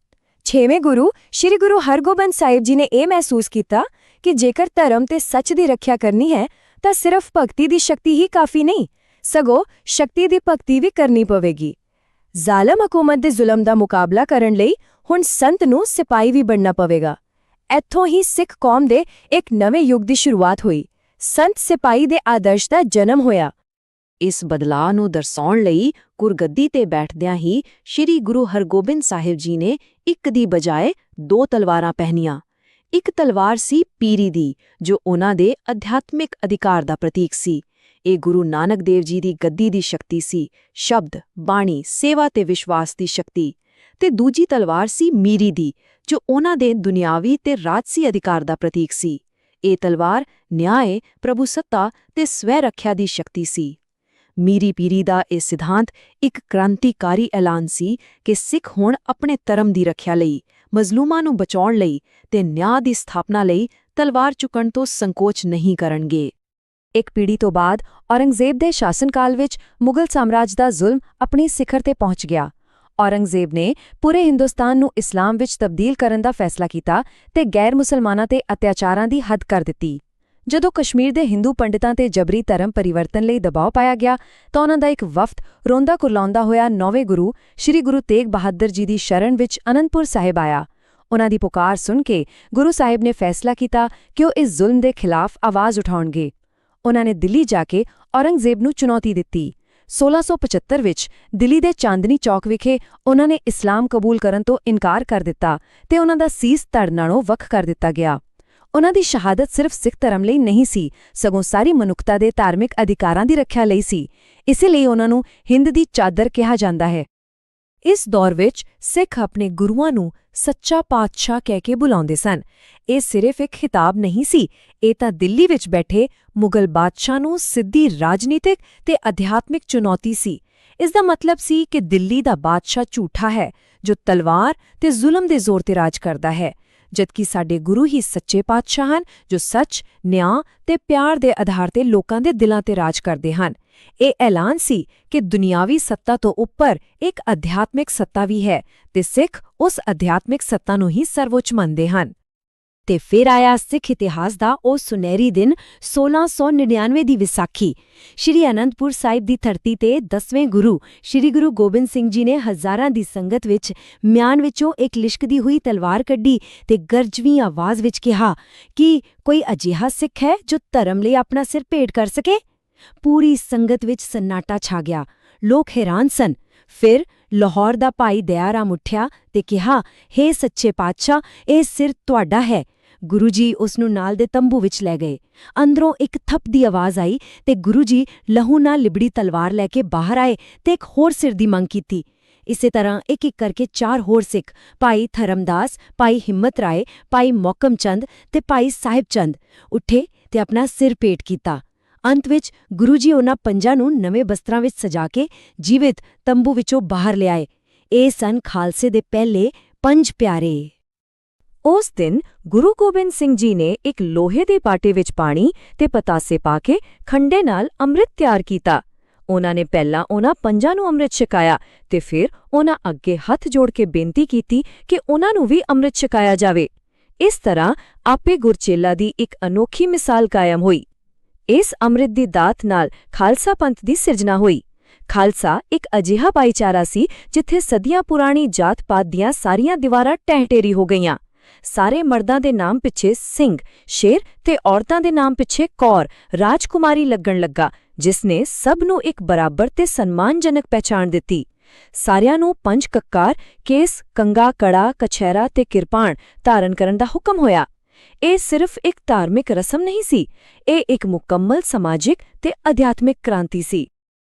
6ਵੇਂ ਗੁਰੂ ਸ਼੍ਰੀ ਗੁਰੂ ਹਰਗੋਬਿੰਦ ਸਾਹਿਬ ਜੀ ਨੇ ਇਹ ਮਹਿਸੂਸ ਕੀਤਾ ਕਿ ਜੇਕਰ ਧਰਮ ਤੇ ਸੱਚ ਦੀ ਰੱਖਿਆ ਕਰਨੀ ਹੈ ਤਾਂ ਸਿਰਫ ਭਗਤੀ ਦੀ ਸ਼ਕਤੀ ਹੀ ਕਾਫੀ ਨਹੀਂ, ਸਗੋਂ ਸ਼ਕਤੀ ਦੀ ਭਗਤੀ ਵੀ ਕਰਨੀ ਪਵੇਗੀ। ਜ਼ਾਲਮ ਹਕੂਮਤ ਦੇ ਜ਼ੁਲਮ ਦਾ ਮੁਕਾਬਲਾ ਕਰਨ ਲਈ ਹੁਣ ਸੰਤ ਨੂੰ ਸਿਪਾਹੀ ਵੀ ਬਣਨਾ ਪਵੇਗਾ। ਇੱਥੋਂ ਹੀ ਸਿੱਖ ਕੌਮ ਦੇ ਇੱਕ ਨਵੇਂ ਯੁੱਗ ਦੀ ਸ਼ੁਰੂਆਤ ਹੋਈ। ਸੰਤ ਸਿਪਾਹੀ ਦੇ ਆਦਰਸ਼ ਦਾ ਜਨਮ ਹੋਇਆ। ਇਸ ਬਦਲਾਅ ਨੂੰ ਦਰਸਾਉਣ ਲਈ ਗੁਰਗੱਦੀ ਤੇ ਬੈਠਦਿਆਂ ਹੀ ਸ੍ਰੀ ਗੁਰੂ ਹਰਗੋਬਿੰਦ ਸਾਹਿਬ ਜੀ ਨੇ ਇੱਕ ਦੀ ਬਜਾਏ 2 ਤਲਵਾਰਾਂ ਪਹਿਨੀਆਂ। ਇੱਕ ਤਲਵਾਰ ਸੀ ਪੀਰੀ ਦੀ, ਜੋ ਉਹਨਾਂ ਦੇ ਅਧਿਆਤਮਿਕ ਅਧਿਕਾਰ ਦਾ ਪ੍ਰਤੀਕ ਸੀ। ਇਹ ਗੁਰੂ ਨਾਨਕ ਦੇਵ ਜੀ ਦੀ ਗੱਦੀ ਦੀ ਸ਼ਕਤੀ ਸੀ, ਸ਼ਬਦ, ਬਾਣੀ, ਸੇਵਾ ਤੇ ਵਿਸ਼ਵਾਸ ਦੀ ਸ਼ਕਤੀ। ਤੇ ਦੂਜੀ ਤਲਵਾਰ ਸੀ ਮੀਰੀ ਦੀ, ਜੋ ਉਹਨਾਂ ਦੇ ਦੁਨਿਆਵੀ ਤੇ ਰਾਜਸੀ ਅਧਿਕਾਰ ਦਾ ਪ੍ਰਤੀਕ ਸੀ। ਇਹ ਤਲਵਾਰ ਨਿਆਂ, ਪ੍ਰਭੂਸੱਤਾ ਤੇ ਸਵੈ ਰੱਖਿਆ ਦੀ ਸ਼ਕਤੀ ਸੀ। ਮੀਰੀ ਪੀਰੀ ਦਾ ਇਹ ਸਿਧਾਂਤ ਇੱਕ ਕ੍ਰਾਂਤੀਕਾਰੀ ਐਲਾਨ ਸੀ ਕਿ ਸਿੱਖ ਹੁਣ ਆਪਣੇ ਧਰਮ ਦੀ ਰੱਖਿਆ ਲਈ, ਮਜ਼ਲੂਮਾਂ ਨੂੰ ਬਚਾਉਣ ਲਈ ਤੇ ਨਿਆਂ ਦੀ ਸਥਾਪਨਾ ਲਈ ਤਲਵਾਰ ਚੁੱਕਣ ਤੋਂ ਸੰਕੋਚ ਨਹੀਂ ਕਰਨਗੇ। ਇੱਕ ਪੀੜ੍ਹੀ ਤੋਂ ਬਾਅਦ ਔਰੰਗਜ਼ੇਬ ਦੇ ਸ਼ਾਸਨਕਾਲ ਵਿੱਚ ਮੁਗਲ ਸਾਮਰਾਜ ਦਾ ਜ਼ੁਲਮ ਆਪਣੀ ਸਿਖਰ ਤੇ ਪਹੁੰਚ ਗਿਆ। ਔਰੰਗਜ਼ੇਬ ਨੇ ਪੂਰੇ ਹਿੰਦੁਸਤਾਨ ਨੂੰ ਇਸਲਾਮ ਵਿੱਚ ਤਬਦੀਲ ਕਰਨ ਦਾ ਫੈਸਲਾ ਕੀਤਾ ਤੇ ਗੈਰ ਮੁਸਲਮਾਨਾਂ ਤੇ ਅਤਿਆਚਾਰਾਂ ਦੀ ਹੱਦ ਕਰ ਦਿੱਤੀ। ਜਦੋਂ ਕਸ਼ਮੀਰ ਦੇ ਹਿੰਦੂ ਪੰਡਿਤਾਂ ਤੇ ਜਬਰੀ ਧਰਮ ਪਰਿਵਰਤਨ ਲਈ ਦਬਾਅ ਪਾਇਆ ਗਿਆ ਤਾਂ ਉਹਨਾਂ ਦਾ ਇੱਕ ਵਫਦ ਰੋਂਦਾ ਕੁਰਲਾਉਂਦਾ ਹੋਇਆ 9ਵੇਂ ਗੁਰੂ ਸ੍ਰੀ ਗੁਰੂ ਤੇਗ ਬਹਾਦਰ ਜੀ ਦੀ ਸ਼ਰਨ ਵਿੱਚ ਅਨੰਦਪੁਰ ਸਾਹਿਬ ਆਇਆ। ਉਹਨਾਂ ਦੀ ਪੁਕਾਰ ਸੁਣ ਕੇ ਗੁਰੂ ਸਾਹਿਬ ਨੇ ਫੈਸਲਾ ਕੀਤਾ ਕਿ ਉਹ ਇਸ ਜ਼ੁਲਮ ਦੇ ਖਿਲਾਫ ਆਵਾਜ਼ ਉਠਾਉਣਗੇ। ਉਹਨਾਂ ਨੇ ਦਿੱਲੀ ਜਾ ਕੇ ਔਰੰਗਜ਼ੇਬ ਨੂੰ ਚੁਣੌਤੀ ਦਿੱਤੀ। 1675 ਵਿੱਚ ਦਿੱਲੀ ਦੇ ਚਾਂਦਨੀ ਚੌਕ ਵਿਖੇ ਉਹਨਾਂ ਨੇ ਇਸਲਾਮ ਕਬੂਲ ਕਰਨ ਤੋਂ ਇਨਕਾਰ ਕਰ ਦਿੱਤਾ ਤੇ ਉਹਨਾਂ ਦਾ ਸੀਸ ਧੜ ਨਾਲੋਂ ਵੱਖ ਕਰ ਦਿੱਤਾ ਗਿਆ। ਉਹਨਾਂ ਦੀ ਸ਼ਹਾਦਤ ਸਿਰਫ ਸਿੱਖ ਧਰਮ ਲਈ ਨਹੀਂ ਸੀ, ਸਗੋਂ ਸਾਰੀ ਮਨੁੱਖਤਾ ਦੇ ਧਾਰਮਿਕ ਅਧਿਕਾਰਾਂ ਦੀ ਰੱਖਿਆ ਲਈ ਸੀ। ਇਸੇ ਲਈ ਉਹਨਾਂ ਨੂੰ ਹਿੰਦ ਦੀ ਚਾਦਰ ਕਿਹਾ ਜਾਂਦਾ ਹੈ। ਇਸ ਦੌਰ ਵਿੱਚ ਸਿੱਖ ਆਪਣੇ ਗੁਰੂਆਂ ਨੂੰ ਸੱਚਾ ਪਾਤਸ਼ਾਹ ਕਹਿ ਕੇ ਬੁਲਾਉਂਦੇ ਸਨ। ਇਹ ਸਿਰਫ ਇੱਕ ਖਿਤਾਬ ਨਹੀਂ ਸੀ, ਇਹ ਤਾਂ ਦਿੱਲੀ ਵਿੱਚ ਬੈਠੇ ਮੁਗਲ ਬਾਦਸ਼ਾਹ ਨੂੰ ਸਿੱਧੀ ਰਾਜਨੀਤਿਕ ਤੇ ਅਧਿਆਤਮਿਕ ਚੁਣੌਤੀ ਸੀ। ਇਸ ਦਾ ਮਤਲਬ ਸੀ ਕਿ ਦਿੱਲੀ ਦਾ ਬਾਦਸ਼ਾਹ ਝੂਠਾ ਹੈ, ਜੋ ਤਲਵਾਰ ਤੇ ਜ਼ੁਲਮ ਦੇ ਜ਼ੋਰ ਤੇ ਰਾਜ ਕਰਦਾ ਹੈ, ਜਦਕਿ ਸਾਡੇ ਗੁਰੂ ਹੀ ਸੱਚੇ ਪਾਤਸ਼ਾਹ ਹਨ, ਜੋ ਸੱਚ, ਨਿਆਂ ਤੇ ਪਿਆਰ ਦੇ ਆਧਾਰ ਤੇ ਲੋਕਾਂ ਦੇ ਦਿਲਾਂ ਤੇ ਰਾਜ ਕਰਦੇ ਹਨ। ਇਹ ਐਲਾਨ ਸੀ ਕਿ ਦੁਨਿਆਵੀ ਸੱਤਾ ਤੋਂ ਉੱਪਰ ਇੱਕ ਅਧਿਆਤਮਿਕ ਸੱਤਾ ਵੀ ਹੈ ਤੇ ਸਿੱਖ ਉਸ ਅਧਿਆਤਮਿਕ ਸੱਤਾ ਨੂੰ ਹੀ ਸਰਵਉੱਚ ਮੰਨਦੇ ਹਨ। ਤੇ ਫਿਰ ਆਇਆ ਸਿੱਖ ਇਤਿਹਾਸ ਦਾ ਉਹ ਸੁਨਹਿਰੀ ਦਿਨ 1699 ਦੀ ਵਿਸਾਖੀ। ਸ਼੍ਰੀ ਅਨੰਦਪੁਰ ਸਾਹਿਬ ਦੀ ਧਰਤੀ ਤੇ 10ਵੇਂ ਗੁਰੂ ਸ਼੍ਰੀ ਗੁਰੂ ਗੋਬਿੰਦ ਸਿੰਘ ਜੀ ਨੇ ਹਜ਼ਾਰਾਂ ਦੀ ਸੰਗਤ ਵਿੱਚ ਮਿਆਨ ਵਿੱਚੋਂ ਇੱਕ ਲਿਸ਼ਕਦੀ ਹੋਈ ਤਲਵਾਰ ਕੱਢੀ ਤੇ ਗਰਜਵੀਂ ਆਵਾਜ਼ ਵਿੱਚ ਕਿਹਾ ਕਿ ਕੋਈ ਅਜਿਹਾ ਸਿੱਖ ਹੈ ਜੋ ਧਰਮ ਲਈ ਆਪਣਾ ਸਿਰ ਭੇਟ ਕਰ ਸਕੇ। ਪੂਰੀ ਸੰਗਤ ਵਿੱਚ ਸੰਨਾਟਾ ਛਾ ਗਿਆ। ਲੋਕ ਹੈਰਾਨ ਸਨ। ਫਿਰ ਲਾਹੌਰ ਦਾ ਭਾਈ ਦਇਆ ਰਾਮ ਉੱਠਿਆ ਤੇ ਕਿਹਾ, ਹੇ ਸੱਚੇ ਪਾਤਸ਼ਾਹ, ਇਹ ਸਿਰ ਤੁਹਾਡਾ ਹੈ। ਗੁਰੂ ਜੀ ਉਸ ਨੂੰ ਨਾਲ ਦੇ ਤੰਬੂ ਵਿੱਚ ਲੈ ਗਏ। ਅੰਦਰੋਂ ਇੱਕ ਥੱਪ ਦੀ ਆਵਾਜ਼ ਆਈ ਤੇ ਗੁਰੂ ਜੀ ਲਹੂ ਨਾਲ ਲਿਬੜੀ ਤਲਵਾਰ ਲੈ ਕੇ ਬਾਹਰ ਆਏ ਤੇ ਇੱਕ ਹੋਰ ਸਿਰ ਦੀ ਮੰਗ ਕੀਤੀ। ਇਸੇ ਤਰ੍ਹਾਂ ਇੱਕ-ਇੱਕ ਕਰਕੇ 4 ਹੋਰ ਸਿੱਖ, ਭਾਈ ਧਰਮਦਾਸ, ਭਾਈ ਹਿੰਮਤ ਰਾਏ, ਭਾਈ ਮੌਕਮ ਚੰਦ ਤੇ ਭਾਈ ਸਾਹਿਬ ਚੰਦ ਉੱਠੇ ਤੇ ਆਪਣਾ ਸਿਰ ਭੇਟ ਕੀਤਾ। ਅੰਤ ਵਿੱਚ ਗੁਰੂ ਜੀ ਉਹਨਾਂ 5 ਨੂੰ ਨਵੇਂ ਬਸਤਰਾਂ ਵਿੱਚ ਸਜਾ ਕੇ ਜੀਵਿਤ ਤੰਬੂ ਵਿੱਚੋਂ ਬਾਹਰ ਲਿਆਏ। ਇਹ ਸਨ ਖਾਲਸੇ ਦੇ ਪਹਿਲੇ 5 ਪਿਆਰੇ। ਉਸ ਦਿਨ ਗੁਰੂ ਗੋਬਿੰਦ ਸਿੰਘ ਜੀ ਨੇ ਇੱਕ ਲੋਹੇ ਦੇ ਬਾਟੇ ਵਿੱਚ ਪਾਣੀ ਤੇ ਪਤਾਸੇ ਪਾ ਕੇ ਖੰਡੇ ਨਾਲ ਅੰਮ੍ਰਿਤ ਤਿਆਰ ਕੀਤਾ। ਉਹਨਾਂ ਨੇ ਪਹਿਲਾਂ ਉਹਨਾਂ 5 ਨੂੰ ਅੰਮ੍ਰਿਤ ਛਕਾਇਆ ਤੇ ਫਿਰ ਉਹਨਾਂ ਅੱਗੇ ਹੱਥ ਜੋੜ ਕੇ ਬੇਨਤੀ ਕੀਤੀ ਕਿ ਉਹਨਾਂ ਨੂੰ ਵੀ ਅੰਮ੍ਰਿਤ ਛਕਾਇਆ ਜਾਵੇ। ਇਸ ਤਰ੍ਹਾਂ ਆਪੇ ਗੁਰਚੇਲਾ ਦੀ ਇੱਕ ਅਨੋਖੀ ਮਿਸਾਲ ਕਾਇਮ ਹੋਈ। ਇਸ ਅੰਮ੍ਰਿਤ ਦੀ ਦਾਤ ਨਾਲ ਖਾਲਸਾ ਪੰਥ ਦੀ ਸਿਰਜਣਾ ਹੋਈ। ਖਾਲਸਾ ਇੱਕ ਅਜਿਹਾ ਭਾਈਚਾਰਾ ਸੀ ਜਿੱਥੇ ਸਦੀਆਂ ਪੁਰਾਣੀ ਜਾਤ-ਪਾਤ ਦੀਆਂ ਸਾਰੀਆਂ ਦੀਵਾਰਾਂ ਢਹਿ-ਢੇਰੀ ਹੋ ਗਈਆਂ। ਸਾਰੇ ਮਰਦਾਂ ਦੇ ਨਾਮ ਪਿੱਛੇ ਸਿੰਘ, ਸ਼ੇਰ ਤੇ ਔਰਤਾਂ ਦੇ ਨਾਮ ਪਿੱਛੇ ਕੌਰ, ਰਾਜਕੁਮਾਰੀ ਲੱਗਣ ਲੱਗਾ, ਜਿਸ ਨੇ ਸਭ ਨੂੰ ਇੱਕ ਬਰਾਬਰ ਤੇ ਸਨਮਾਨਜਨਕ ਪਹਿਚਾਣ ਦਿੱਤੀ। ਸਾਰਿਆਂ ਨੂੰ 5 ਕੱਕਾਰ, ਕੇਸ, ਕੰਗਾ, ਕੜਾ, ਕਛਹਿਰਾ ਤੇ ਕਿਰਪਾਨ ਧਾਰਨ ਕਰਨ ਦਾ ਹੁਕਮ ਹੋਇਆ। ਇਹ ਸਿਰਫ ਇੱਕ ਧਾਰਮਿਕ ਰਸਮ ਨਹੀਂ ਸੀ, ਇਹ ਇੱਕ ਮੁਕੰਮਲ ਸਮਾਜਿਕ ਤੇ ਅਧਿਆਤਮਿਕ ਕ੍ਰਾਂਤੀ ਸੀ।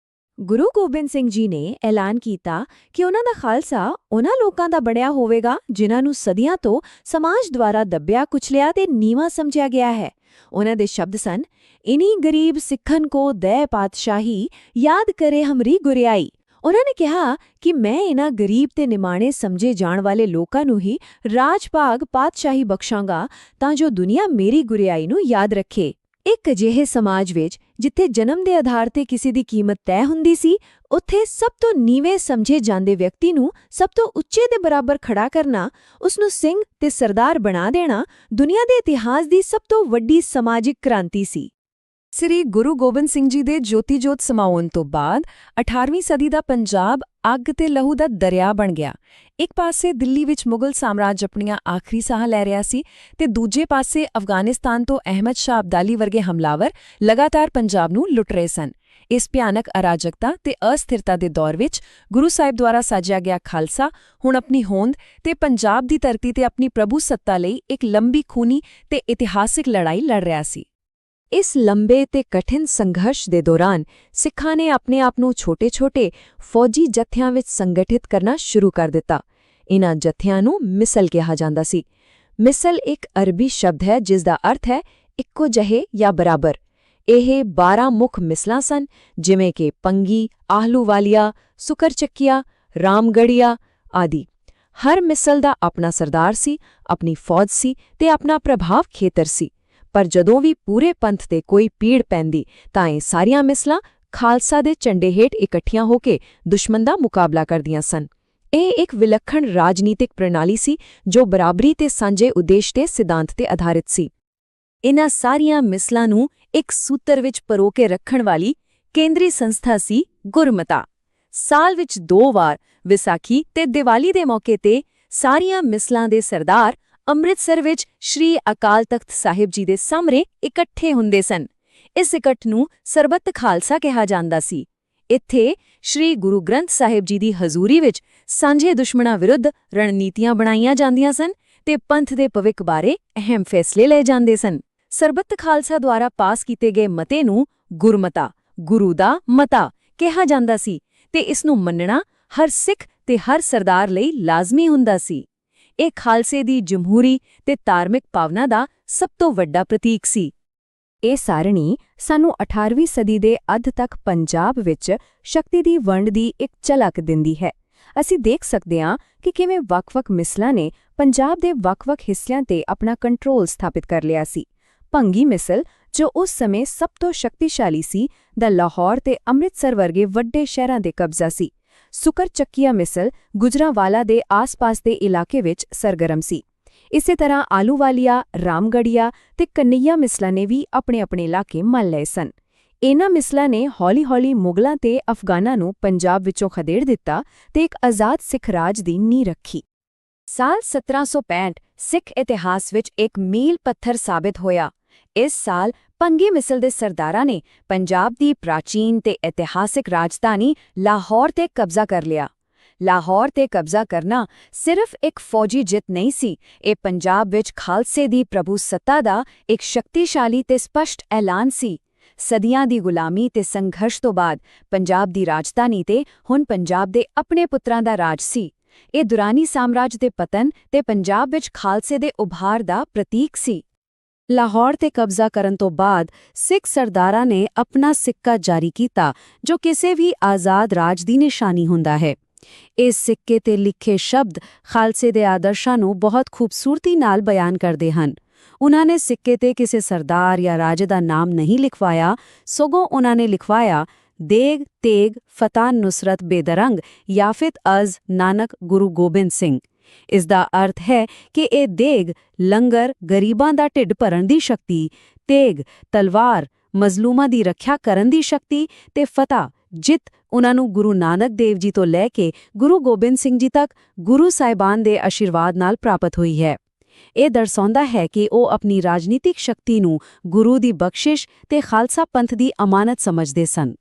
ਗੁਰੂ ਗੋਬਿੰਦ ਸਿੰਘ ਜੀ ਨੇ ਐਲਾਨ ਕੀਤਾ ਕਿ ਉਹਨਾਂ ਦਾ ਖਾਲਸਾ ਉਹਨਾਂ ਲੋਕਾਂ ਦਾ ਬਣਿਆ ਹੋਵੇਗਾ ਜਿਨ੍ਹਾਂ ਨੂੰ ਸਦੀਆਂ ਤੋਂ ਸਮਾਜ ਦੁਆਰਾ ਦੱਬਿਆ, ਕੁਚਲਿਆ ਤੇ ਨੀਵਾਂ ਸਮਝਿਆ ਗਿਆ ਹੈ। ਉਹਨਾਂ ਦੇ ਸ਼ਬਦ ਸਨ, ਇਨੀ ਗਰੀਬ ਸਿੱਖਨ ਕੋ ਦੈ ਪਾਤਸ਼ਾਹੀ, ਯਾਦ ਕਰੇ ਹਮਰੀ ਗੁਰਿਆਈ। ਉਹਨਾਂ ਨੇ ਕਿਹਾ ਕਿ ਮੈਂ ਇਹਨਾਂ ਗਰੀਬ ਤੇ ਨਿਮਾਣੇ ਸਮਝੇ ਜਾਣ ਵਾਲੇ ਲੋਕਾਂ ਨੂੰ ਹੀ ਰਾਜ-ਭਾਗ ਪਾਤਸ਼ਾਹੀ ਬਖਸ਼ਾਂਗਾ ਤਾਂ ਜੋ ਦੁਨੀਆ ਮੇਰੀ ਗੁਰਿਆਈ ਨੂੰ ਯਾਦ ਰੱਖੇ। ਇੱਕ ਅਜਿਹੇ ਸਮਾਜ ਵਿੱਚ ਜਿੱਥੇ ਜਨਮ ਦੇ ਆਧਾਰ ਤੇ ਕਿਸੇ ਦੀ ਕੀਮਤ ਤੈਅ ਹੁੰਦੀ ਸੀ, ਉੱਥੇ ਸਭ ਤੋਂ ਨੀਵੇਂ ਸਮਝੇ ਜਾਂਦੇ ਵਿਅਕਤੀ ਨੂੰ ਸਭ ਤੋਂ ਉੱਚੇ ਦੇ ਬਰਾਬਰ ਖੜਾ ਕਰਨਾ, ਉਸ ਨੂੰ ਸਿੰਘ ਤੇ ਸਰਦਾਰ ਬਣਾ ਦੇਣਾ ਦੁਨੀਆ ਦੇ ਇਤਿਹਾਸ ਦੀ ਸਭ ਤੋਂ ਵੱਡੀ ਸਮਾਜਿਕ ਕ੍ਰਾਂਤੀ ਸੀ। ਸ੍ਰੀ ਗੁਰੂ ਗੋਬਿੰਦ ਸਿੰਘ ਜੀ ਦੇ ਜੋਤੀ-ਜੋਤ ਸਮਾਉਣ ਤੋਂ ਬਾਅਦ 18ਵੀਂ ਸਦੀ ਦਾ ਪੰਜਾਬ ਅੱਗ ਤੇ ਲਹੂ ਦਾ ਦਰਿਆ ਬਣ ਗਿਆ। ਇੱਕ ਪਾਸੇ ਦਿੱਲੀ ਵਿੱਚ ਮੁਗਲ ਸਾਮਰਾਜ ਆਪਣੀਆਂ ਆਖਰੀ ਸਾਹ ਲੈ ਰਿਹਾ ਸੀ ਤੇ ਦੂਜੇ ਪਾਸੇ ਅਫਗਾਨਿਸਤਾਨ ਤੋਂ ਅਹਿਮਦ ਸ਼ਾਹ ਅਬਦਾਲੀ ਵਰਗੇ ਹਮਲਾਵਰ ਲਗਾਤਾਰ ਪੰਜਾਬ ਨੂੰ ਲੁੱਟ ਰਹੇ ਸਨ। ਇਸ ਭਿਆਨਕ ਅਰਾਜਕਤਾ ਤੇ ਅਸਥਿਰਤਾ ਦੇ ਦੌਰ ਵਿੱਚ ਗੁਰੂ ਸਾਹਿਬ ਦੁਆਰਾ ਸਾਜਿਆ ਗਿਆ ਖਾਲਸਾ ਹੁਣ ਆਪਣੀ ਹੋਂਦ ਤੇ ਪੰਜਾਬ ਦੀ ਧਰਤੀ ਤੇ ਆਪਣੀ ਪ੍ਰਭੂ ਸੱਤਾ ਲਈ ਇੱਕ ਲੰਬੀ ਖੂਨੀ ਤੇ ਇਤਿਹਾਸਿਕ ਲੜਾਈ ਲੜ ਰਿਹਾ ਸੀ। ਇਸ ਲੰਬੇ ਤੇ ਕਠਿਨ ਸੰਘਰਸ਼ ਦੇ ਦੌਰਾਨ ਸਿੱਖਾਂ ਨੇ ਆਪਣੇ ਆਪ ਨੂੰ ਛੋਟੇ-ਛੋਟੇ ਫੌਜੀ ਜਥਿਆਂ ਵਿੱਚ ਸੰਗਠਿਤ ਕਰਨਾ ਸ਼ੁਰੂ ਕਰ ਦਿੱਤਾ। ਇਨ੍ਹਾਂ ਜਥਿਆਂ ਨੂੰ ਮਿਸਲ ਕਿਹਾ ਜਾਂਦਾ ਸੀ। ਮਿਸਲ ਇੱਕ ਅਰਬੀ ਸ਼ਬਦ ਹੈ ਜਿਸ ਦਾ ਅਰਥ ਹੈ ਇੱਕੋ ਜਿਹੇ ਜਾਂ ਬਰਾਬਰ। ਇਹ 12 ਮੁੱਖ ਮਿਸਲਾਂ ਸਨ, ਜਿਵੇਂ ਕਿ ਪੰਗੀ, ਆਹਲੂਵਾਲੀਆ, ਸੁਕਰਚੱਕੀਆ, ਰਾਮਗੜੀਆ ਆਦਿ। ਹਰ ਮਿਸਲ ਦਾ ਆਪਣਾ ਸਰਦਾਰ ਸੀ, ਆਪਣੀ ਫੌਜ ਸੀ ਤੇ ਆਪਣਾ ਪ੍ਰਭਾਵ ਖੇਤਰ ਸੀ। ਪਰ ਜਦੋਂ ਵੀ ਪੂਰੇ ਪੰਥ ਤੇ ਕੋਈ ਪੀੜ ਪੈਂਦੀ ਤਾਂ ਇਹ ਸਾਰੀਆਂ ਮਿਸਲਾਂ ਖਾਲਸਾ ਦੇ ਝੰਡੇ ਹੇਠ ਇਕੱਠੀਆਂ ਹੋ ਕੇ ਦੁਸ਼ਮਣ ਦਾ ਮੁਕਾਬਲਾ ਕਰਦੀਆਂ ਸਨ। ਇਹ ਇੱਕ ਵਿਲੱਖਣ ਰਾਜਨੀਤਿਕ ਪ੍ਰਣਾਲੀ ਸੀ ਜੋ ਬਰਾਬਰੀ ਤੇ ਸਾਂਝੇ ਉਦੇਸ਼ ਦੇ ਸਿਧਾਂਤ ਤੇ ਆਧਾਰਿਤ ਸੀ। ਇਨ੍ਹਾਂ ਸਾਰੀਆਂ ਮਿਸਲਾਂ ਨੂੰ ਇੱਕ ਸੂਤਰ ਵਿੱਚ ਪਰੋ ਕੇ ਰੱਖਣ ਵਾਲੀ ਕੇਂਦਰੀ ਸੰਸਥਾ ਸੀ ਗੁਰਮਤਾ। ਸਾਲ ਵਿੱਚ 2 ਵਾਰ ਵਿਸਾਖੀ ਤੇ ਦੀਵਾਲੀ ਦੇ ਮੌਕੇ ਤੇ ਸਾਰੀਆਂ ਮਿਸਲਾਂ ਦੇ ਸਰਦਾਰ ਅੰਮ੍ਰਿਤਸਰ ਵਿੱਚ ਸ਼੍ਰੀ ਅਕਾਲ ਤਖਤ ਸਾਹਿਬ ਜੀ ਦੇ ਸਾਹਮਣੇ ਇਕੱਠੇ ਹੁੰਦੇ ਸਨ। ਇਸ ਇਕੱਠ ਨੂੰ ਸਰਬੱਤ ਖਾਲਸਾ ਕਿਹਾ ਜਾਂਦਾ ਸੀ। ਇੱਥੇ ਸ਼੍ਰੀ ਗੁਰੂ ਗ੍ਰੰਥ ਸਾਹਿਬ ਜੀ ਦੀ ਹਜ਼ੂਰੀ ਵਿੱਚ ਸਾਂਝੇ ਦੁਸ਼ਮਣਾਂ ਵਿਰੁੱਧ ਰਣਨੀਤੀਆਂ ਬਣਾਈਆਂ ਜਾਂਦੀਆਂ ਸਨ ਤੇ ਪੰਥ ਦੇ ਭਵਿੱਖ ਬਾਰੇ ਅਹਿਮ ਫੈਸਲੇ ਲਏ ਜਾਂਦੇ ਸਨ। ਸਰਬੱਤ ਖਾਲਸਾ ਦੁਆਰਾ ਪਾਸ ਕੀਤੇ ਗਏ ਮਤੇ ਨੂੰ ਗੁਰਮਤਾ, ਗੁਰੂ ਦਾ ਮਤਾ ਕਿਹਾ ਜਾਂਦਾ ਸੀ ਤੇ ਇਸ ਨੂੰ ਮੰਨਣਾ ਹਰ ਸਿੱਖ ਤੇ ਹਰ ਸਰਦਾਰ ਲਈ ਲਾਜ਼ਮੀ ਹੁੰਦਾ ਸੀ। ਇਹ ਖਾਲਸੇ ਦੀ ਜਮਹੂਰੀ ਤੇ ਧਾਰਮਿਕ ਭਾਵਨਾ ਦਾ ਸਭ ਤੋਂ ਵੱਡਾ ਪ੍ਰਤੀਕ ਸੀ। ਇਹ ਸਾਰਣੀ ਸਾਨੂੰ 18ਵੀਂ ਸਦੀ ਦੇ ਅੱਧ ਤੱਕ ਪੰਜਾਬ ਵਿੱਚ ਸ਼ਕਤੀ ਦੀ ਵੰਡ ਦੀ ਇੱਕ ਝਲਕ ਦਿੰਦੀ ਹੈ। ਅਸੀਂ ਦੇਖ ਸਕਦੇ ਹਾਂ ਕਿ ਕਿਵੇਂ ਵੱਖ-ਵੱਖ ਮਿਸਲਾਂ ਨੇ ਪੰਜਾਬ ਦੇ ਵੱਖ-ਵੱਖ ਹਿੱਸਿਆਂ ਤੇ ਆਪਣਾ ਕੰਟਰੋਲ ਸਥਾਪਿਤ ਕਰ ਲਿਆ ਸੀ। ਭੰਗੀ ਮਿਸਲ, ਜੋ ਉਸ ਸਮੇਂ ਸਭ ਤੋਂ ਸ਼ਕਤੀਸ਼ਾਲੀ ਸੀ, ਦਾ ਲਾਹੌਰ ਤੇ ਅੰਮ੍ਰਿਤਸਰ ਵਰਗੇ ਵੱਡੇ ਸ਼ਹਿਰਾਂ ਤੇ ਕਬਜ਼ਾ ਸੀ। ਸੁਕਰਚੱਕੀਆ ਮਿਸਲ ਗੁਜਰਾਂਵਾਲਾ ਦੇ ਆਸ-ਪਾਸ ਦੇ ਇਲਾਕੇ ਵਿੱਚ ਸਰਗਰਮ ਸੀ। ਇਸੇ ਤਰ੍ਹਾਂ ਆਲੂਵਾਲੀਆ, ਰਾਮਗੜੀਆ ਤੇ ਕਨਈਆ ਮਿਸਲਾਂ ਨੇ ਵੀ ਆਪਣੇ-ਆਪਣੇ ਇਲਾਕੇ ਮੱਲ ਲਏ ਸਨ। ਇਨ੍ਹਾਂ ਮਿਸਲਾਂ ਨੇ ਹੌਲੀ-ਹੌਲੀ ਮੁਗਲਾਂ ਤੇ ਅਫਗਾਨਾਂ ਨੂੰ ਪੰਜਾਬ ਵਿੱਚੋਂ ਖਦੇੜ ਦਿੱਤਾ ਤੇ ਇੱਕ ਆਜ਼ਾਦ ਸਿੱਖ ਰਾਜ ਦੀ ਨੀਂਹ ਰੱਖੀ। ਸਾਲ 1765 ਸਿੱਖ ਇਤਿਹਾਸ ਵਿੱਚ ਇੱਕ ਮੀਲ ਪੱਥਰ ਸਾਬਿਤ ਹੋਇਆ। ਇਸ ਸਾਲ ਭੰਗੀ ਮਿਸਲ ਦੇ ਸਰਦਾਰਾਂ ਨੇ ਪੰਜਾਬ ਦੀ ਪ੍ਰਾਚੀਨ ਤੇ ਇਤਿਹਾਸਿਕ ਰਾਜਧਾਨੀ ਲਾਹੌਰ ਤੇ ਕਬਜ਼ਾ ਕਰ ਲਿਆ। ਲਾਹੌਰ ਤੇ ਕਬਜ਼ਾ ਕਰਨਾ ਸਿਰਫ ਇੱਕ ਫੌਜੀ ਜਿੱਤ ਨਹੀਂ ਸੀ, ਇਹ ਪੰਜਾਬ ਵਿੱਚ ਖਾਲਸੇ ਦੀ ਪ੍ਰਭੂ ਸੱਤਾ ਦਾ ਇੱਕ ਸ਼ਕਤੀਸ਼ਾਲੀ ਤੇ ਸਪਸ਼ਟ ਐਲਾਨ ਸੀ। ਸਦੀਆਂ ਦੀ ਗੁਲਾਮੀ ਤੇ ਸੰਘਰਸ਼ ਤੋਂ ਬਾਅਦ ਪੰਜਾਬ ਦੀ ਰਾਜਧਾਨੀ ਤੇ ਹੁਣ ਪੰਜਾਬ ਦੇ ਆਪਣੇ ਪੁੱਤਰਾਂ ਦਾ ਰਾਜ ਸੀ। ਇਹ ਦੁਰਾਨੀ ਸਾਮਰਾਜ ਦੇ ਪਤਨ ਤੇ ਪੰਜਾਬ ਵਿੱਚ ਖਾਲਸੇ ਦੇ ਉਭਾਰ ਦਾ ਪ੍ਰਤੀਕ ਸੀ। ਲਾਹੌਰ ਤੇ ਕਬਜ਼ਾ ਕਰਨ ਤੋਂ ਬਾਅਦ ਸਿੱਖ ਸਰਦਾਰਾਂ ਨੇ ਆਪਣਾ ਸਿੱਕਾ ਜਾਰੀ ਕੀਤਾ, ਜੋ ਕਿਸੇ ਵੀ ਆਜ਼ਾਦ ਰਾਜ ਦੀ ਨਿਸ਼ਾਨੀ ਹੁੰਦਾ ਹੈ। ਇਸ ਸਿੱਕੇ ਤੇ ਲਿਖੇ ਸ਼ਬਦ ਖਾਲਸੇ ਦੇ ਆਦਰਸ਼ਾਂ ਨੂੰ ਬਹੁਤ ਖੂਬਸੂਰਤੀ ਨਾਲ ਬਿਆਨ ਕਰਦੇ ਹਨ। ਉਨ੍ਹਾਂ ਨੇ ਸਿੱਕੇ ਤੇ ਕਿਸੇ ਸਰਦਾਰ ਜਾਂ ਰਾਜੇ ਦਾ ਨਾਮ ਨਹੀਂ ਲਿਖਵਾਇਆ, ਸਗੋਂ ਉਨ੍ਹਾਂ ਨੇ ਲਿਖਵਾਇਆ ਦੇਗ ਤੇਗ ਫਤਹ ਨੁਸਰਤ ਬੇਦਰੰਗ ਯਾਫਿਤ ਅਜ਼ ਨਾਨਕ ਗੁਰੂ ਗੋਬਿੰਦ ਸਿੰਘ। ਇਸ ਦਾ ਅਰਥ ਹੈ ਕਿ ਇਹ ਦੇਗ ਲੰਗਰ ਗਰੀਬਾਂ ਦਾ ਢਿੱਡ ਭਰਨ ਦੀ ਸ਼ਕਤੀ, ਤੇਗ ਤਲਵਾਰ ਮਜ਼ਲੂਮਾਂ ਦੀ ਰੱਖਿਆ ਕਰਨ ਦੀ ਸ਼ਕਤੀ ਤੇ ਫਤਹ ਜਿੱਤ ਉਨ੍ਹਾਂ ਨੂੰ ਗੁਰੂ ਨਾਨਕ ਦੇਵ ਜੀ ਤੋਂ ਲੈ ਕੇ ਗੁਰੂ ਗੋਬਿੰਦ ਸਿੰਘ ਜੀ ਤੱਕ ਗੁਰੂ ਸਾਹਿਬਾਨ ਦੇ ਆਸ਼ੀਰਵਾਦ ਨਾਲ ਪ੍ਰਾਪਤ ਹੋਈ ਹੈ। ਇਹ ਦਰਸਾਉਂਦਾ ਹੈ ਕਿ ਉਹ ਆਪਣੀ ਰਾਜਨੀਤਿਕ ਸ਼ਕਤੀ ਨੂੰ ਗੁਰੂ ਦੀ ਬਖਸ਼ਿਸ਼ ਤੇ ਖਾਲਸਾ ਪੰਥ ਦੀ ਅਮਾਨਤ ਸਮਝਦੇ ਸਨ।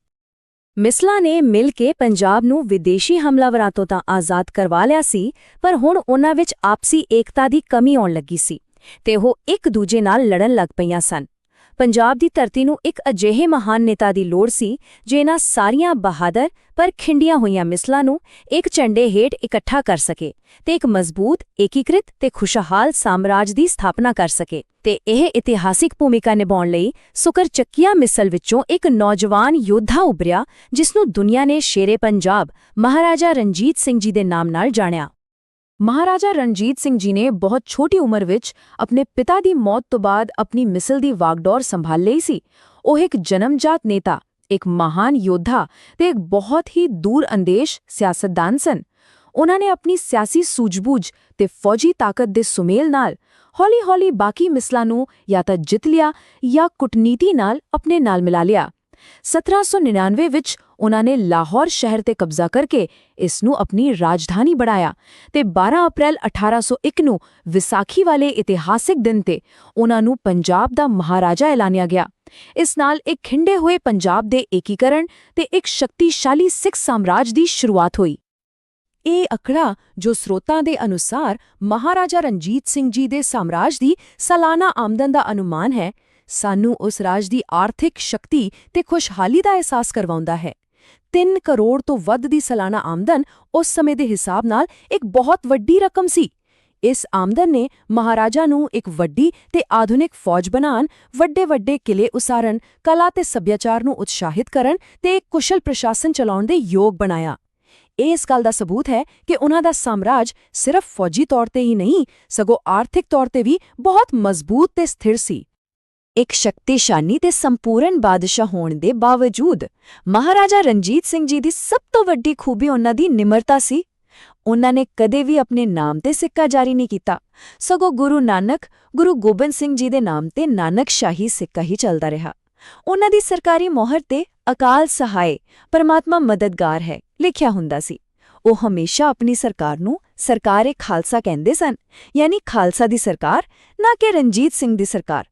ਮਿਸਲਾਂ ਨੇ ਮਿਲ ਕੇ ਪੰਜਾਬ ਨੂੰ ਵਿਦੇਸ਼ੀ ਹਮਲਾਵਰਾਂ ਤੋਂ ਤਾਂ ਆਜ਼ਾਦ ਕਰਵਾ ਲਿਆ ਸੀ, ਪਰ ਹੁਣ ਉਨ੍ਹਾਂ ਵਿੱਚ ਆਪਸੀ ਏਕਤਾ ਦੀ ਕਮੀ ਆਉਣ ਲੱਗੀ ਸੀ ਤੇ ਉਹ ਇੱਕ ਦੂਜੇ ਨਾਲ ਲੜਨ ਲੱਗ ਪਈਆਂ ਸਨ। ਪੰਜਾਬ ਦੀ ਧਰਤੀ ਨੂੰ ਇੱਕ ਅਜਿਹੇ ਮਹਾਨ ਨੇਤਾ ਦੀ ਲੋੜ ਸੀ ਜੋ ਇਹਨਾਂ ਸਾਰੀਆਂ ਬਹਾਦਰ ਪਰ ਖਿੰਡੀਆਂ ਹੋਈਆਂ ਮਿਸਲਾਂ ਨੂੰ ਇੱਕ ਝੰਡੇ ਹੇਠ ਇਕੱਠਾ ਕਰ ਸਕੇ ਤੇ ਇੱਕ ਮਜ਼ਬੂਤ, ਏਕੀਕ੍ਰਿਤ ਤੇ ਖੁਸ਼ਹਾਲ ਸਾਮਰਾਜ ਦੀ ਸਥਾਪਨਾ ਕਰ ਸਕੇ ਤੇ ਇਹ ਇਤਿਹਾਸਿਕ ਭੂਮਿਕਾ ਨਿਭਾਉਣ ਲਈ ਸੁਕਰਚੱਕੀਆ ਮਿਸਲ ਵਿੱਚੋਂ ਇੱਕ ਨੌਜਵਾਨ ਯੋਧਾ ਉੱਭਰਿਆ ਜਿਸ ਨੂੰ ਦੁਨੀਆ ਨੇ ਸ਼ੇਰੇ ਪੰਜਾਬ ਮਹਾਰਾਜਾ ਰਣਜੀਤ ਸਿੰਘ ਜੀ ਦੇ ਨਾਮ ਨਾਲ ਜਾਣਿਆ। ਮਹਾਰਾਜਾ ਰਣਜੀਤ ਸਿੰਘ ਜੀ ਨੇ ਬਹੁਤ ਛੋਟੀ ਉਮਰ ਵਿੱਚ ਆਪਣੇ ਪਿਤਾ ਦੀ ਮੌਤ ਤੋਂ ਬਾਅਦ ਆਪਣੀ ਮਿਸਲ ਦੀ ਵਾਗਡੋਰ ਸੰਭਾਲ ਲਈ ਸੀ। ਉਹ ਇੱਕ ਜਨਮਜਾਤ ਨੇਤਾ, ਇੱਕ ਮਹਾਨ ਯੋਧਾ ਤੇ ਇੱਕ ਬਹੁਤ ਹੀ ਦੂਰ-ਅੰਦੇਸ਼ ਸਿਆਸਤਦਾਨ ਸਨ। ਉਨ੍ਹਾਂ ਨੇ ਆਪਣੀ ਸਿਆਸੀ ਸੂਝ-ਬੂਝ ਤੇ ਫੌਜੀ ਤਾਕਤ ਦੇ ਸੁਮੇਲ ਨਾਲ ਹੌਲੀ-ਹੌਲੀ ਬਾਕੀ ਮਿਸਲਾਂ ਨੂੰ ਜਾਂ ਤਾਂ ਜਿੱਤ ਲਿਆ ਜਾਂ ਕੂਟਨੀਤੀ ਨਾਲ ਆਪਣੇ ਨਾਲ ਮਿਲਾ ਲਿਆ। 1799 ਵਿੱਚ ਉਨ੍ਹਾਂ ਨੇ ਲਾਹੌਰ ਸ਼ਹਿਰ ਤੇ ਕਬਜ਼ਾ ਕਰਕੇ ਇਸ ਨੂੰ ਆਪਣੀ ਰਾਜਧਾਨੀ ਬਣਾਇਆ ਤੇ 12 ਅਪ੍ਰੈਲ 1801 ਨੂੰ ਵਿਸਾਖੀ ਵਾਲੇ ਇਤਿਹਾਸਿਕ ਦਿਨ ਤੇ ਉਨ੍ਹਾਂ ਨੂੰ ਪੰਜਾਬ ਦਾ ਮਹਾਰਾਜਾ ਐਲਾਨਿਆ ਗਿਆ। ਇਸ ਨਾਲ ਇੱਕ ਖਿੰਡੇ ਹੋਏ ਪੰਜਾਬ ਦੇ ਏਕੀਕਰਨ ਤੇ ਇੱਕ ਸ਼ਕਤੀਸ਼ਾਲੀ ਸਿੱਖ ਸਾਮਰਾਜ ਦੀ ਸ਼ੁਰੂਆਤ ਹੋਈ। ਇਹ ਅਕੜਾ ਜੋ ਸਰੋਤਾਂ ਦੇ ਅਨੁਸਾਰ ਮਹਾਰਾਜਾ ਰਣਜੀਤ ਸਿੰਘ ਜੀ ਦੇ ਸਾਮਰਾਜ ਦੀ ਸਾਲਾਨਾ ਆਮਦਨ ਦਾ ਅਨੁਮਾਨ ਹੈ, ਸਾਨੂੰ ਉਸ ਰਾਜ ਦੀ ਆਰਥਿਕ ਸ਼ਕਤੀ ਤੇ ਖੁਸ਼ਹਾਲੀ ਦਾ ਅਹਿਸਾਸ ਕਰਵਾਉਂਦਾ ਹੈ। 3 ਕਰੋੜ ਤੋਂ ਵੱਧ ਦੀ ਸਾਲਾਨਾ ਆਮਦਨ ਉਸ ਸਮੇਂ ਦੇ ਹਿਸਾਬ ਨਾਲ ਇੱਕ ਬਹੁਤ ਵੱਡੀ ਰਕਮ ਸੀ। ਇਸ ਆਮਦਨ ਨੇ ਮਹਾਰਾਜਾ ਨੂੰ ਇੱਕ ਵੱਡੀ ਤੇ ਆਧੁਨਿਕ ਫੌਜ ਬਣਾਉਣ, ਵੱਡੇ-ਵੱਡੇ ਕਿਲੇ ਉਸਾਰਨ, ਕਲਾ ਤੇ ਸੱਭਿਆਚਾਰ ਨੂੰ ਉਤਸ਼ਾਹਿਤ ਕਰਨ ਤੇ ਇੱਕ ਕੁਸ਼ਲ ਪ੍ਰਸ਼ਾਸਨ ਚਲਾਉਣ ਦੇ ਯੋਗ ਬਣਾਇਆ। ਇਹ ਇਸ ਗੱਲ ਦਾ ਸਬੂਤ ਹੈ ਕਿ ਉਨ੍ਹਾਂ ਦਾ ਸਾਮਰਾਜ ਸਿਰਫ ਫੌਜੀ ਤੌਰ ਤੇ ਹੀ ਨਹੀਂ, ਸਗੋਂ ਆਰਥਿਕ ਤੌਰ ਤੇ ਵੀ ਬਹੁਤ ਮਜ਼ਬੂਤ ਤੇ ਸਥਿਰ ਸੀ। ਇੱਕ ਸ਼ਕਤੀਸ਼ਾਲੀ ਤੇ ਸੰਪੂਰਨ ਬਾਦਸ਼ਾਹ ਹੋਣ ਦੇ ਬਾਵਜੂਦ ਮਹਾਰਾਜਾ ਰਣਜੀਤ ਸਿੰਘ ਜੀ ਦੀ ਸਭ ਤੋਂ ਵੱਡੀ ਖੂਬੀ ਉਨ੍ਹਾਂ ਦੀ ਨਿਮਰਤਾ ਸੀ। ਉਨ੍ਹਾਂ ਨੇ ਕਦੇ ਵੀ ਆਪਣੇ ਨਾਮ ਤੇ ਸਿੱਕਾ ਜਾਰੀ ਨਹੀਂ ਕੀਤਾ, ਸਗੋਂ ਗੁਰੂ ਗੋਬਿੰਦ ਸਿੰਘ ਜੀ ਦੇ ਨਾਮ ਤੇ ਨਾਨਕਸ਼ਾਹੀ ਸਿੱਕਾ ਹੀ ਚੱਲਦਾ ਰਿਹਾ। ਉਨ੍ਹਾਂ ਦੀ ਸਰਕਾਰੀ ਮੋਹਰ ਤੇ ਅਕਾਲ ਸਹਾਇ, ਪਰਮਾਤਮਾ ਮਦਦਗਾਰ ਹੈ ਲਿਖਿਆ ਹੁੰਦਾ ਸੀ। ਉਹ ਹਮੇਸ਼ਾ ਆਪਣੀ ਸਰਕਾਰ ਨੂੰ ਸਰਕਾਰ-ਏ-ਖਾਲਸਾ ਕਹਿੰਦੇ ਸਨ, ਯਾਨੀ ਖਾਲਸਾ ਦੀ ਸਰਕਾਰ, ਨਾ ਕਿ ਰਣਜੀਤ ਸਿੰਘ ਦੀ ਸਰਕਾਰ।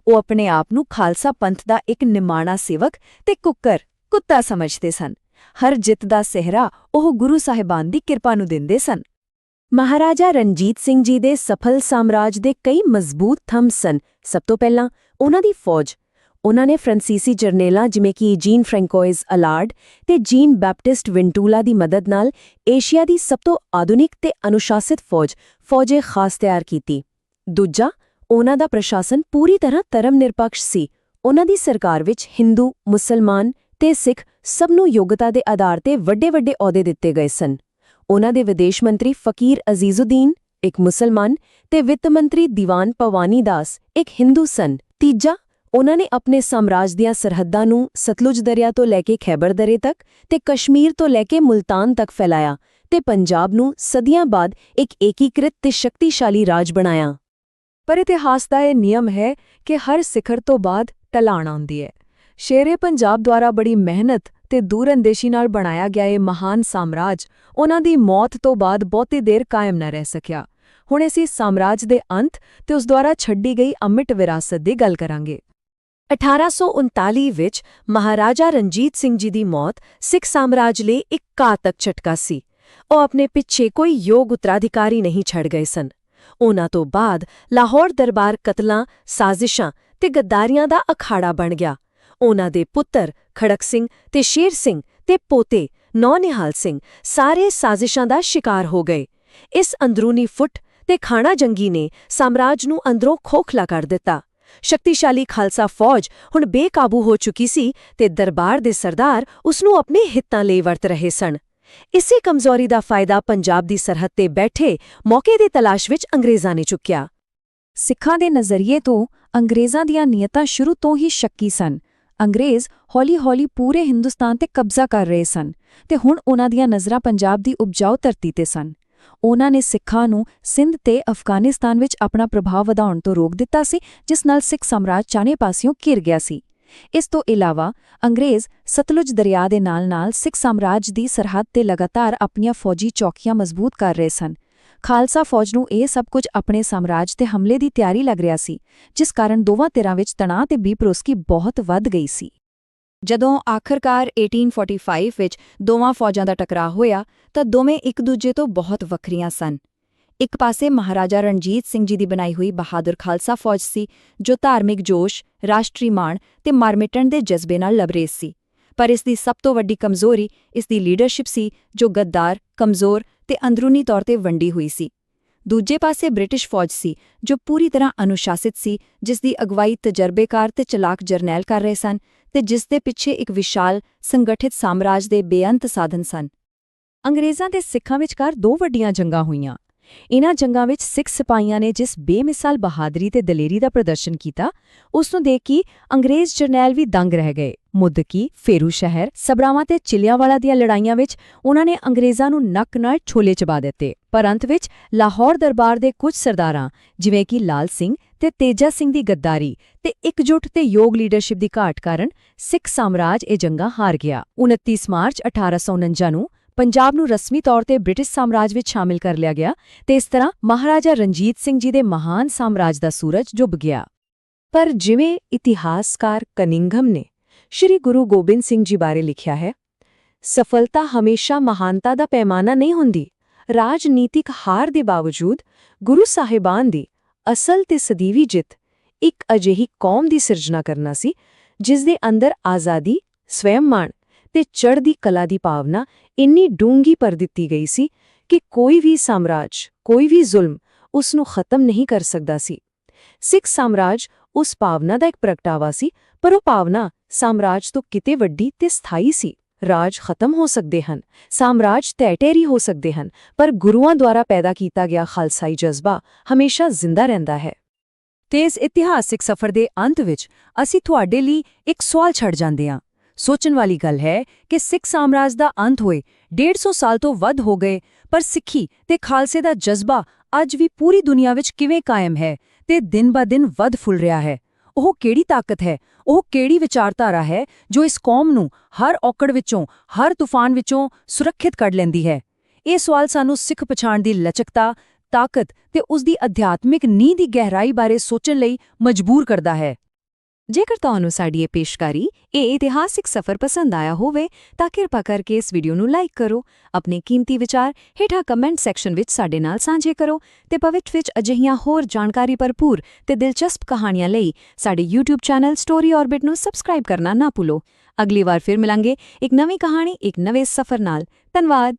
ਉਹ ਆਪਣੇ ਆਪ ਨੂੰ ਖਾਲਸਾ ਪੰਥ ਦਾ ਇੱਕ ਨਿਮਾਣਾ ਸੇਵਕ ਤੇ ਕੁੱਤਾ ਸਮਝਦੇ ਸਨ। ਹਰ ਜਿੱਤ ਦਾ ਸਿਹਰਾ ਉਹ ਗੁਰੂ ਸਾਹਿਬਾਨ ਦੀ ਕਿਰਪਾ ਨੂੰ ਦਿੰਦੇ ਸਨ। ਮਹਾਰਾਜਾ ਰਣਜੀਤ ਸਿੰਘ ਜੀ ਦੇ ਸਫਲ ਸਾਮਰਾਜ ਦੇ ਕਈ ਮਜ਼ਬੂਤ ਥੰਮ ਸਨ। ਸਭ ਤੋਂ ਪਹਿਲਾਂ ਉਨ੍ਹਾਂ ਦੀ ਫੌਜ। ਉਨ੍ਹਾਂ ਨੇ ਫ੍ਰਾਂਸੀਸੀ ਜਰਨੇਲਾਂ ਜਿਵੇਂ ਕਿ ਜੀਨ ਫ੍ਰੈਂਕੋਇਜ਼ ਅਲਾਰਡ ਤੇ ਜੀਨ ਬੈਪਟਿਸਟ ਵਿੰਟੂਲਾ ਦੀ ਮਦਦ ਨਾਲ ਏਸ਼ੀਆ ਦੀ ਸਭ ਤੋਂ ਆਧੁਨਿਕ ਤੇ ਅਨੁਸ਼ਾਸਿਤ ਫੌਜ-ਏ ਖਾਸ ਤਿਆਰ ਕੀਤੀ। ਦੂਜਾ, ਉਨ੍ਹਾਂ ਦਾ ਪ੍ਰਸ਼ਾਸਨ ਪੂਰੀ ਤਰ੍ਹਾਂ ਧਰਮ ਨਿਰਪੱਖ ਸੀ। ਉਨ੍ਹਾਂ ਦੀ ਸਰਕਾਰ ਵਿੱਚ ਹਿੰਦੂ, ਮੁਸਲਮਾਨ ਤੇ ਸਿੱਖ ਸਭ ਨੂੰ ਯੋਗਤਾ ਦੇ ਆਧਾਰ ਤੇ ਵੱਡੇ-ਵੱਡੇ ਅਹੁਦੇ ਦਿੱਤੇ ਗਏ ਸਨ। ਉਨ੍ਹਾਂ ਦੇ ਵਿਦੇਸ਼ ਮੰਤਰੀ ਫਕੀਰ ਅਜ਼ੀਜ਼ੁਦੀਨ ਇੱਕ ਮੁਸਲਮਾਨ ਤੇ ਵਿੱਤ ਮੰਤਰੀ ਦੀਵਾਨ ਭਵਾਨੀ ਦਾਸ ਇੱਕ ਹਿੰਦੂ ਸਨ। ਤੀਜਾ, ਉਨ੍ਹਾਂ ਨੇ ਆਪਣੇ ਸਾਮਰਾਜ ਦੀਆਂ ਸਰਹੱਦਾਂ ਨੂੰ ਸਤਲੁਜ ਦਰਿਆ ਤੋਂ ਲੈ ਕੇ ਖੈਬਰ ਦਰੇ ਤੱਕ ਤੇ ਕਸ਼ਮੀਰ ਤੋਂ ਲੈ ਕੇ ਮੁਲਤਾਨ ਤੱਕ ਫੈਲਾਇਆ ਤੇ ਪੰਜਾਬ ਨੂੰ ਸਦੀਆਂ ਬਾਅਦ ਇੱਕ ਏਕੀਕ੍ਰਿਤ ਤੇ ਸ਼ਕਤੀਸ਼ਾਲੀ ਰਾਜ ਬਣਾਇਆ। ਪਰ ਇਤਿਹਾਸ ਦਾ ਇਹ ਨਿਯਮ ਹੈ ਕਿ ਹਰ ਸਿਖਰ ਤੋਂ ਬਾਅਦ ਢਲਾਣ ਆਉਂਦੀ ਹੈ। ਸ਼ੇਰੇ ਪੰਜਾਬ ਦੁਆਰਾ ਬੜੀ ਮਿਹਨਤ ਤੇ ਦੂਰਅੰਦੇਸ਼ੀ ਨਾਲ ਬਣਾਇਆ ਗਿਆ ਇਹ ਮਹਾਨ ਸਾਮਰਾਜ ਉਨ੍ਹਾਂ ਦੀ ਮੌਤ ਤੋਂ ਬਾਅਦ ਬਹੁਤੀ ਦੇਰ ਕਾਇਮ ਨਾ ਰਹਿ ਸਕਿਆ। ਹੁਣ ਅਸੀਂ ਸਾਮਰਾਜ ਦੇ ਅੰਤ ਤੇ ਉਸ ਦੁਆਰਾ ਛੱਡੀ ਗਈ ਅਮਿੱਟ ਵਿਰਾਸਤ ਦੀ ਗੱਲ ਕਰਾਂਗੇ। 1839 ਵਿੱਚ ਮਹਾਰਾਜਾ ਰਣਜੀਤ ਸਿੰਘ ਜੀ ਦੀ ਮੌਤ ਸਿੱਖ ਸਾਮਰਾਜ ਲਈ ਇੱਕ ਘਾਤਕ ਝਟਕਾ ਸੀ। ਉਹ ਆਪਣੇ ਪਿੱਛੇ ਕੋਈ ਯੋਗ ਉੱਤਰਾਧਿਕਾਰੀ ਨਹੀਂ ਛੱਡ ਗਏ ਸਨ। ਉਨ੍ਹਾਂ ਤੋਂ ਬਾਅਦ ਲਾਹੌਰ ਦਰਬਾਰ ਕਤਲਾਂ, ਸਾਜ਼ਿਸ਼ਾਂ ਤੇ ਗੱਦਾਰੀਆਂ ਦਾ ਅਖਾੜਾ ਬਣ ਗਿਆ। ਉਨ੍ਹਾਂ ਦੇ ਪੁੱਤਰ ਖੜਕ ਸਿੰਘ ਤੇ ਸ਼ੇਰ ਸਿੰਘ ਤੇ ਪੋਤੇ ਨੌਨਿਹਾਲ ਸਿੰਘ ਸਾਰੇ ਸਾਜ਼ਿਸ਼ਾਂ ਦਾ ਸ਼ਿਕਾਰ ਹੋ ਗਏ। ਇਸ ਅੰਦਰੂਨੀ ਫੁੱਟ ਤੇ ਖਾਣਾ ਜੰਗੀ ਨੇ ਸਾਮਰਾਜ ਨੂੰ ਅੰਦਰੋਂ ਖੋਖਲਾ ਕਰ ਦਿੱਤਾ। ਸ਼ਕਤੀਸ਼ਾਲੀ ਖਾਲਸਾ ਫੌਜ ਹੁਣ ਬੇਕਾਬੂ ਹੋ ਚੁੱਕੀ ਸੀ ਤੇ ਦਰਬਾਰ ਦੇ ਸਰਦਾਰ ਉਸ ਨੂੰ ਆਪਣੇ ਹਿੱਤਾਂ ਲਈ ਵਰਤ ਰਹੇ ਸਨ। ਇਸੇ ਕਮਜ਼ੋਰੀ ਦਾ ਫਾਇਦਾ ਪੰਜਾਬ ਦੀ ਸਰਹੱਦ ਤੇ ਬੈਠੇ ਮੌਕੇ ਦੀ ਤਲਾਸ਼ ਵਿੱਚ ਅੰਗਰੇਜ਼ਾਂ ਨੇ ਚੁੱਕਿਆ। ਸਿੱਖਾਂ ਦੇ ਨਜ਼ਰੀਏ ਤੋਂ ਅੰਗਰੇਜ਼ਾਂ ਦੀਆਂ ਨੀਅਤਾਂ ਸ਼ੁਰੂ ਤੋਂ ਹੀ ਸ਼ੱਕੀ ਸਨ। ਅੰਗਰੇਜ਼ ਹੌਲੀ-ਹੌਲੀ ਪੂਰੇ ਹਿੰਦੁਸਤਾਨ ਤੇ ਕਬਜ਼ਾ ਕਰ ਰਹੇ ਸਨ ਤੇ ਹੁਣ ਉਨ੍ਹਾਂ ਦੀਆਂ ਨਜ਼ਰਾਂ ਪੰਜਾਬ ਦੀ ਉਪਜਾਊ ਧਰਤੀ ਤੇ ਸਨ। ਉਨ੍ਹਾਂ ਨੇ ਸਿੱਖਾਂ ਨੂੰ ਸਿੰਧ ਤੇ ਅਫਗਾਨਿਸਤਾਨ ਵਿੱਚ ਆਪਣਾ ਪ੍ਰਭਾਵ ਵਧਾਉਣ ਤੋਂ ਰੋਕ ਦਿੱਤਾ ਸੀ, ਜਿਸ ਨਾਲ ਸਿੱਖ ਸਾਮਰਾਜ ਚਾਰੇ ਪਾਸਿਓਂ ਘਿਰ ਗਿਆ ਸੀ। ਇਸ ਤੋਂ ਇਲਾਵਾ ਅੰਗਰੇਜ਼ ਸਤਲੁਜ ਦਰਿਆ ਦੇ ਨਾਲ-ਨਾਲ ਸਿੱਖ ਸਾਮਰਾਜ ਦੀ ਸਰਹੱਦ ਤੇ ਲਗਾਤਾਰ ਆਪਣੀਆਂ ਫੌਜੀ ਚੌਕੀਆਂ ਮਜ਼ਬੂਤ ਕਰ ਰਹੇ ਸਨ। ਖਾਲਸਾ ਫੌਜ ਨੂੰ ਇਹ ਸਭ ਕੁਝ ਆਪਣੇ ਸਾਮਰਾਜ ਤੇ ਹਮਲੇ ਦੀ ਤਿਆਰੀ ਲੱਗ ਰਿਹਾ ਸੀ, ਜਿਸ ਕਾਰਨ ਦੋਵਾਂ ਧਿਰਾਂ ਵਿੱਚ ਤਣਾਅ ਤੇ ਬੇਭਰੋਸਗੀ ਬਹੁਤ ਵੱਧ ਗਈ ਸੀ। ਜਦੋਂ ਆਖਰਕਾਰ 1845 ਵਿੱਚ ਦੋਵਾਂ ਫੌਜਾਂ ਦਾ ਟਕਰਾਅ ਹੋਇਆ ਤਾਂ ਦੋਵੇਂ ਇੱਕ ਦੂਜੇ ਤੋਂ ਬਹੁਤ ਵੱਖਰੀਆਂ ਸਨ। ਇੱਕ ਪਾਸੇ ਮਹਾਰਾਜਾ ਰਣਜੀਤ ਸਿੰਘ ਜੀ ਦੀ ਬਣਾਈ ਹੋਈ ਬਹਾਦਰ ਖਾਲਸਾ ਫੌਜ ਸੀ, ਜੋ ਧਾਰਮਿਕ ਜੋਸ਼, ਰਾਸ਼ਟਰੀ ਮਾਣ ਤੇ ਮਰ ਮਿਟਣ ਦੇ ਜਜ਼ਬੇ ਨਾਲ ਲਬਰੇਜ਼ ਸੀ। ਪਰ ਇਸ ਦੀ ਸਭ ਤੋਂ ਵੱਡੀ ਕਮਜ਼ੋਰੀ ਇਸ ਦੀ ਲੀਡਰਸ਼ਿਪ ਸੀ, ਜੋ ਗੱਦਾਰ, ਕਮਜ਼ੋਰ ਤੇ ਅੰਦਰੂਨੀ ਤੌਰ ਤੇ ਵੰਡੀ ਹੋਈ ਸੀ। ਦੂਜੇ ਪਾਸੇ ਬ੍ਰਿਟਿਸ਼ ਫੌਜ ਸੀ, ਜੋ ਪੂਰੀ ਤਰ੍ਹਾਂ ਅਨੁਸ਼ਾਸਿਤ ਸੀ, ਜਿਸ ਦੀ ਅਗਵਾਈ ਤਜਰਬੇਕਾਰ ਤੇ ਚਲਾਕ ਜਰਨੈਲ ਕਰ ਰਹੇ ਸਨ ਤੇ ਜਿਸ ਦੇ ਪਿੱਛੇ ਇੱਕ ਵਿਸ਼ਾਲ, ਸੰਗਠਿਤ ਸਾਮਰਾਜ ਦੇ ਬੇਅੰਤ ਸਾਧਨ ਸਨ। ਅੰਗਰੇਜ਼ਾਂ ਤੇ ਸਿੱਖਾਂ ਵਿਚਕਾਰ ਦੋ ਵੱਡੀਆਂ ਜੰਗਾਂ ਹੋਈਆਂ। ਇਨ੍ਹਾਂ ਜੰਗਾਂ ਵਿੱਚ ਸਿੱਖ ਸਿਪਾਹੀਆਂ ਨੇ ਜਿਸ ਬੇਮਿਸਾਲ ਬਹਾਦਰੀ ਤੇ ਦਲੇਰੀ ਦਾ ਪ੍ਰਦਰਸ਼ਨ ਕੀਤਾ, ਉਸ ਨੂੰ ਦੇਖ ਕੇ ਅੰਗਰੇਜ਼ ਜਰਨੈਲ ਵੀ ਦੰਗ ਰਹਿ ਗਏ। ਮੁੱਦਕੀ, ਫੇਰੂ ਸ਼ਹਿਰ, ਸਬਰਾਵਾਂ ਤੇ ਚਿਲਿਆਂਵਾਲਾ ਦੀਆਂ ਲੜਾਈਆਂ ਵਿੱਚ ਉਨ੍ਹਾਂ ਨੇ ਅੰਗਰੇਜ਼ਾਂ ਨੂੰ ਨੱਕ ਨਾਲ ਛੋਲੇ ਚਬਾ ਦਿੱਤੇ। ਪਰ ਅੰਤ ਵਿੱਚ ਲਾਹੌਰ ਦਰਬਾਰ ਦੇ ਕੁਝ ਸਰਦਾਰਾਂ, ਜਿਵੇਂ ਕਿ ਲਾਲ ਸਿੰਘ ਤੇ ਤੇਜਾ ਸਿੰਘ ਦੀ ਗੱਦਾਰੀ ਤੇ ਇਕਜੁੱਟ ਤੇ ਯੋਗ ਲੀਡਰਸ਼ਿਪ ਦੀ ਘਾਟ ਕਾਰਨ ਸਿੱਖ ਸਾਮਰਾਜ ਇਹ ਜੰਗਾਂ ਹਾਰ ਗਿਆ। 29 ਮਾਰਚ 1849 ਨੂੰ ਪੰਜਾਬ ਨੂੰ ਰਸਮੀ ਤੌਰ ਤੇ ਬ੍ਰਿਟਿਸ਼ ਸਾਮਰਾਜ ਵਿੱਚ ਸ਼ਾਮਿਲ ਕਰ ਲਿਆ ਗਿਆ ਤੇ ਇਸ ਤਰ੍ਹਾਂ ਮਹਾਰਾਜਾ ਰਣਜੀਤ ਸਿੰਘ ਜੀ ਦੇ ਮਹਾਨ ਸਾਮਰਾਜ ਦਾ ਸੂਰਜ ਡੁੱਬ ਗਿਆ। ਪਰ ਜਿਵੇਂ ਇਤਿਹਾਸਕਾਰ ਕਨਿੰਘਮ ਨੇ ਸ਼੍ਰੀ ਗੁਰੂ ਗੋਬਿੰਦ ਸਿੰਘ ਜੀ ਬਾਰੇ ਲਿਖਿਆ ਹੈ, ਸਫਲਤਾ ਹਮੇਸ਼ਾ ਮਹਾਨਤਾ ਦਾ ਪੈਮਾਨਾ ਨਹੀਂ ਹੁੰਦੀ। ਰਾਜਨੀਤਿਕ ਹਾਰ ਦੇ ਬਾਵਜੂਦ ਗੁਰੂ ਸਾਹਿਬਾਨ ਦੀ ਅਸਲ ਤੇ ਸਦੀਵੀ ਜਿੱਤ ਇੱਕ ਅਜਿਹੀ ਕੌਮ ਦੀ ਸਿਰਜਣਾ ਕਰਨਾ ਸੀ, ਜਿਸ ਦੇ ਅੰਦਰ ਆਜ਼ਾਦੀ, ਸਵੈਮਾਣ ਤੇ ਚੜ੍ਹਦੀ ਕਲਾ ਦੀ ਭਾਵਨਾ ਇੰਨੀ ਡੂੰਘੀ ਭਰ ਦਿੱਤੀ ਗਈ ਸੀ ਕਿ ਕੋਈ ਵੀ ਸਾਮਰਾਜ, ਕੋਈ ਵੀ ਜ਼ੁਲਮ ਉਸ ਨੂੰ ਖਤਮ ਨਹੀਂ ਕਰ ਸਕਦਾ ਸੀ। ਸਿੱਖ ਸਾਮਰਾਜ ਉਸ ਭਾਵਨਾ ਦਾ ਇੱਕ ਪ੍ਰਗਟਾਵਾ ਸੀ, ਪਰ ਉਹ ਭਾਵਨਾ ਸਾਮਰਾਜ ਤੋਂ ਕਿਤੇ ਵੱਡੀ ਤੇ ਸਥਾਈ ਸੀ। ਰਾਜ ਖਤਮ ਹੋ ਸਕਦੇ ਹਨ, ਸਾਮਰਾਜ ਤੈਟੇਰੀ ਹੋ ਸਕਦੇ ਹਨ, ਪਰ ਗੁਰੂਆਂ ਦੁਆਰਾ ਪੈਦਾ ਕੀਤਾ ਗਿਆ ਖਾਲਸਾਈ ਜਜ਼ਬਾ ਹਮੇਸ਼ਾ ਜ਼ਿੰਦਾ ਰਹਿੰਦਾ ਹੈ। ਤੇ ਇਸ ਇਤਿਹਾਸਿਕ ਸਫ਼ਰ ਦੇ ਅੰਤ ਵਿੱਚ ਅਸੀਂ ਤੁਹਾਡੇ ਲਈ ਇੱਕ ਸਵਾਲ ਛੱਡ ਜਾਂਦੇ ਹਾਂ। ਸੋਚਣ ਵਾਲੀ ਗੱਲ ਹੈ ਕਿ ਸਿੱਖ ਸਾਮਰਾਜ ਦਾ ਅੰਤ ਹੋਏ 150 ਸਾਲ ਤੋਂ ਵੱਧ ਹੋ ਗਏ, ਪਰ ਸਿੱਖੀ ਤੇ ਖਾਲਸੇ ਦਾ ਜਜ਼ਬਾ ਅੱਜ ਵੀ ਪੂਰੀ ਦੁਨੀਆ ਵਿੱਚ ਕਿਵੇਂ ਕਾਇਮ ਹੈ ਤੇ ਦਿਨ-ਬ-ਦਿਨ ਵੱਧ ਫੁੱਲ ਰਿਹਾ ਹੈ। ਉਹ ਕਿਹੜੀ ਤਾਕਤ ਹੈ, ਉਹ ਕਿਹੜੀ ਵਿਚਾਰਧਾਰਾ ਹੈ ਜੋ ਇਸ ਕੌਮ ਨੂੰ ਹਰ ਔਕੜ ਵਿੱਚੋਂ, ਹਰ ਤੂਫਾਨ ਵਿੱਚੋਂ ਸੁਰੱਖਿਅਤ ਕੱਢ ਲੈਂਦੀ ਹੈ? ਇਹ ਸਵਾਲ ਸਾਨੂੰ ਸਿੱਖ ਪਛਾਣ ਦੀ ਲਚਕਤਾ, ਤਾਕਤ ਤੇ ਉਸ ਦੀ ਅਧਿਆਤਮਿਕ ਨੀਂਹ ਦੀ ਗਹਿਰਾਈ ਬਾਰੇ ਸੋਚਣ ਲਈ ਮਜਬੂਰ ਕਰਦਾ ਹੈ। ਜੇਕਰ ਤੁਹਾਨੂੰ ਸਾਡੀ ਇਹ ਪੇਸ਼ਕਾਰੀ, ਇਹ ਇਤਿਹਾਸਿਕ ਸਫ਼ਰ ਪਸੰਦ ਆਇਆ ਹੋਵੇ ਤਾਂ ਕਿਰਪਾ ਕਰਕੇ ਇਸ ਵੀਡੀਓ ਨੂੰ ਲਾਈਕ ਕਰੋ, ਆਪਣੇ ਕੀਮਤੀ ਵਿਚਾਰ ਹੇਠਾਂ ਕਮੈਂਟ ਸੈਕਸ਼ਨ ਵਿੱਚ ਸਾਡੇ ਨਾਲ ਸਾਂਝੇ ਕਰੋ ਤੇ ਭਵਿੱਖ ਵਿੱਚ ਅਜਿਹੀਆਂ ਹੋਰ ਜਾਣਕਾਰੀ ਭਰਪੂਰ ਤੇ ਦਿਲਚਸਪ ਕਹਾਣੀਆਂ ਲਈ ਸਾਡੇ YouTube ਚੈਨਲ ਸਟੋਰੀ ਆਰਬਿਟ ਨੂੰ ਸਬਸਕ੍ਰਾਈਬ ਕਰਨਾ ਨਾ ਭੁੱਲੋ। ਅਗਲੀ ਵਾਰ ਫਿਰ ਮਿਲਾਂਗੇ ਇੱਕ ਨਵੀਂ ਕਹਾਣੀ, ਇੱਕ ਨਵੇਂ ਸਫ਼ਰ ਨਾਲ। ਧੰਨਵਾਦ।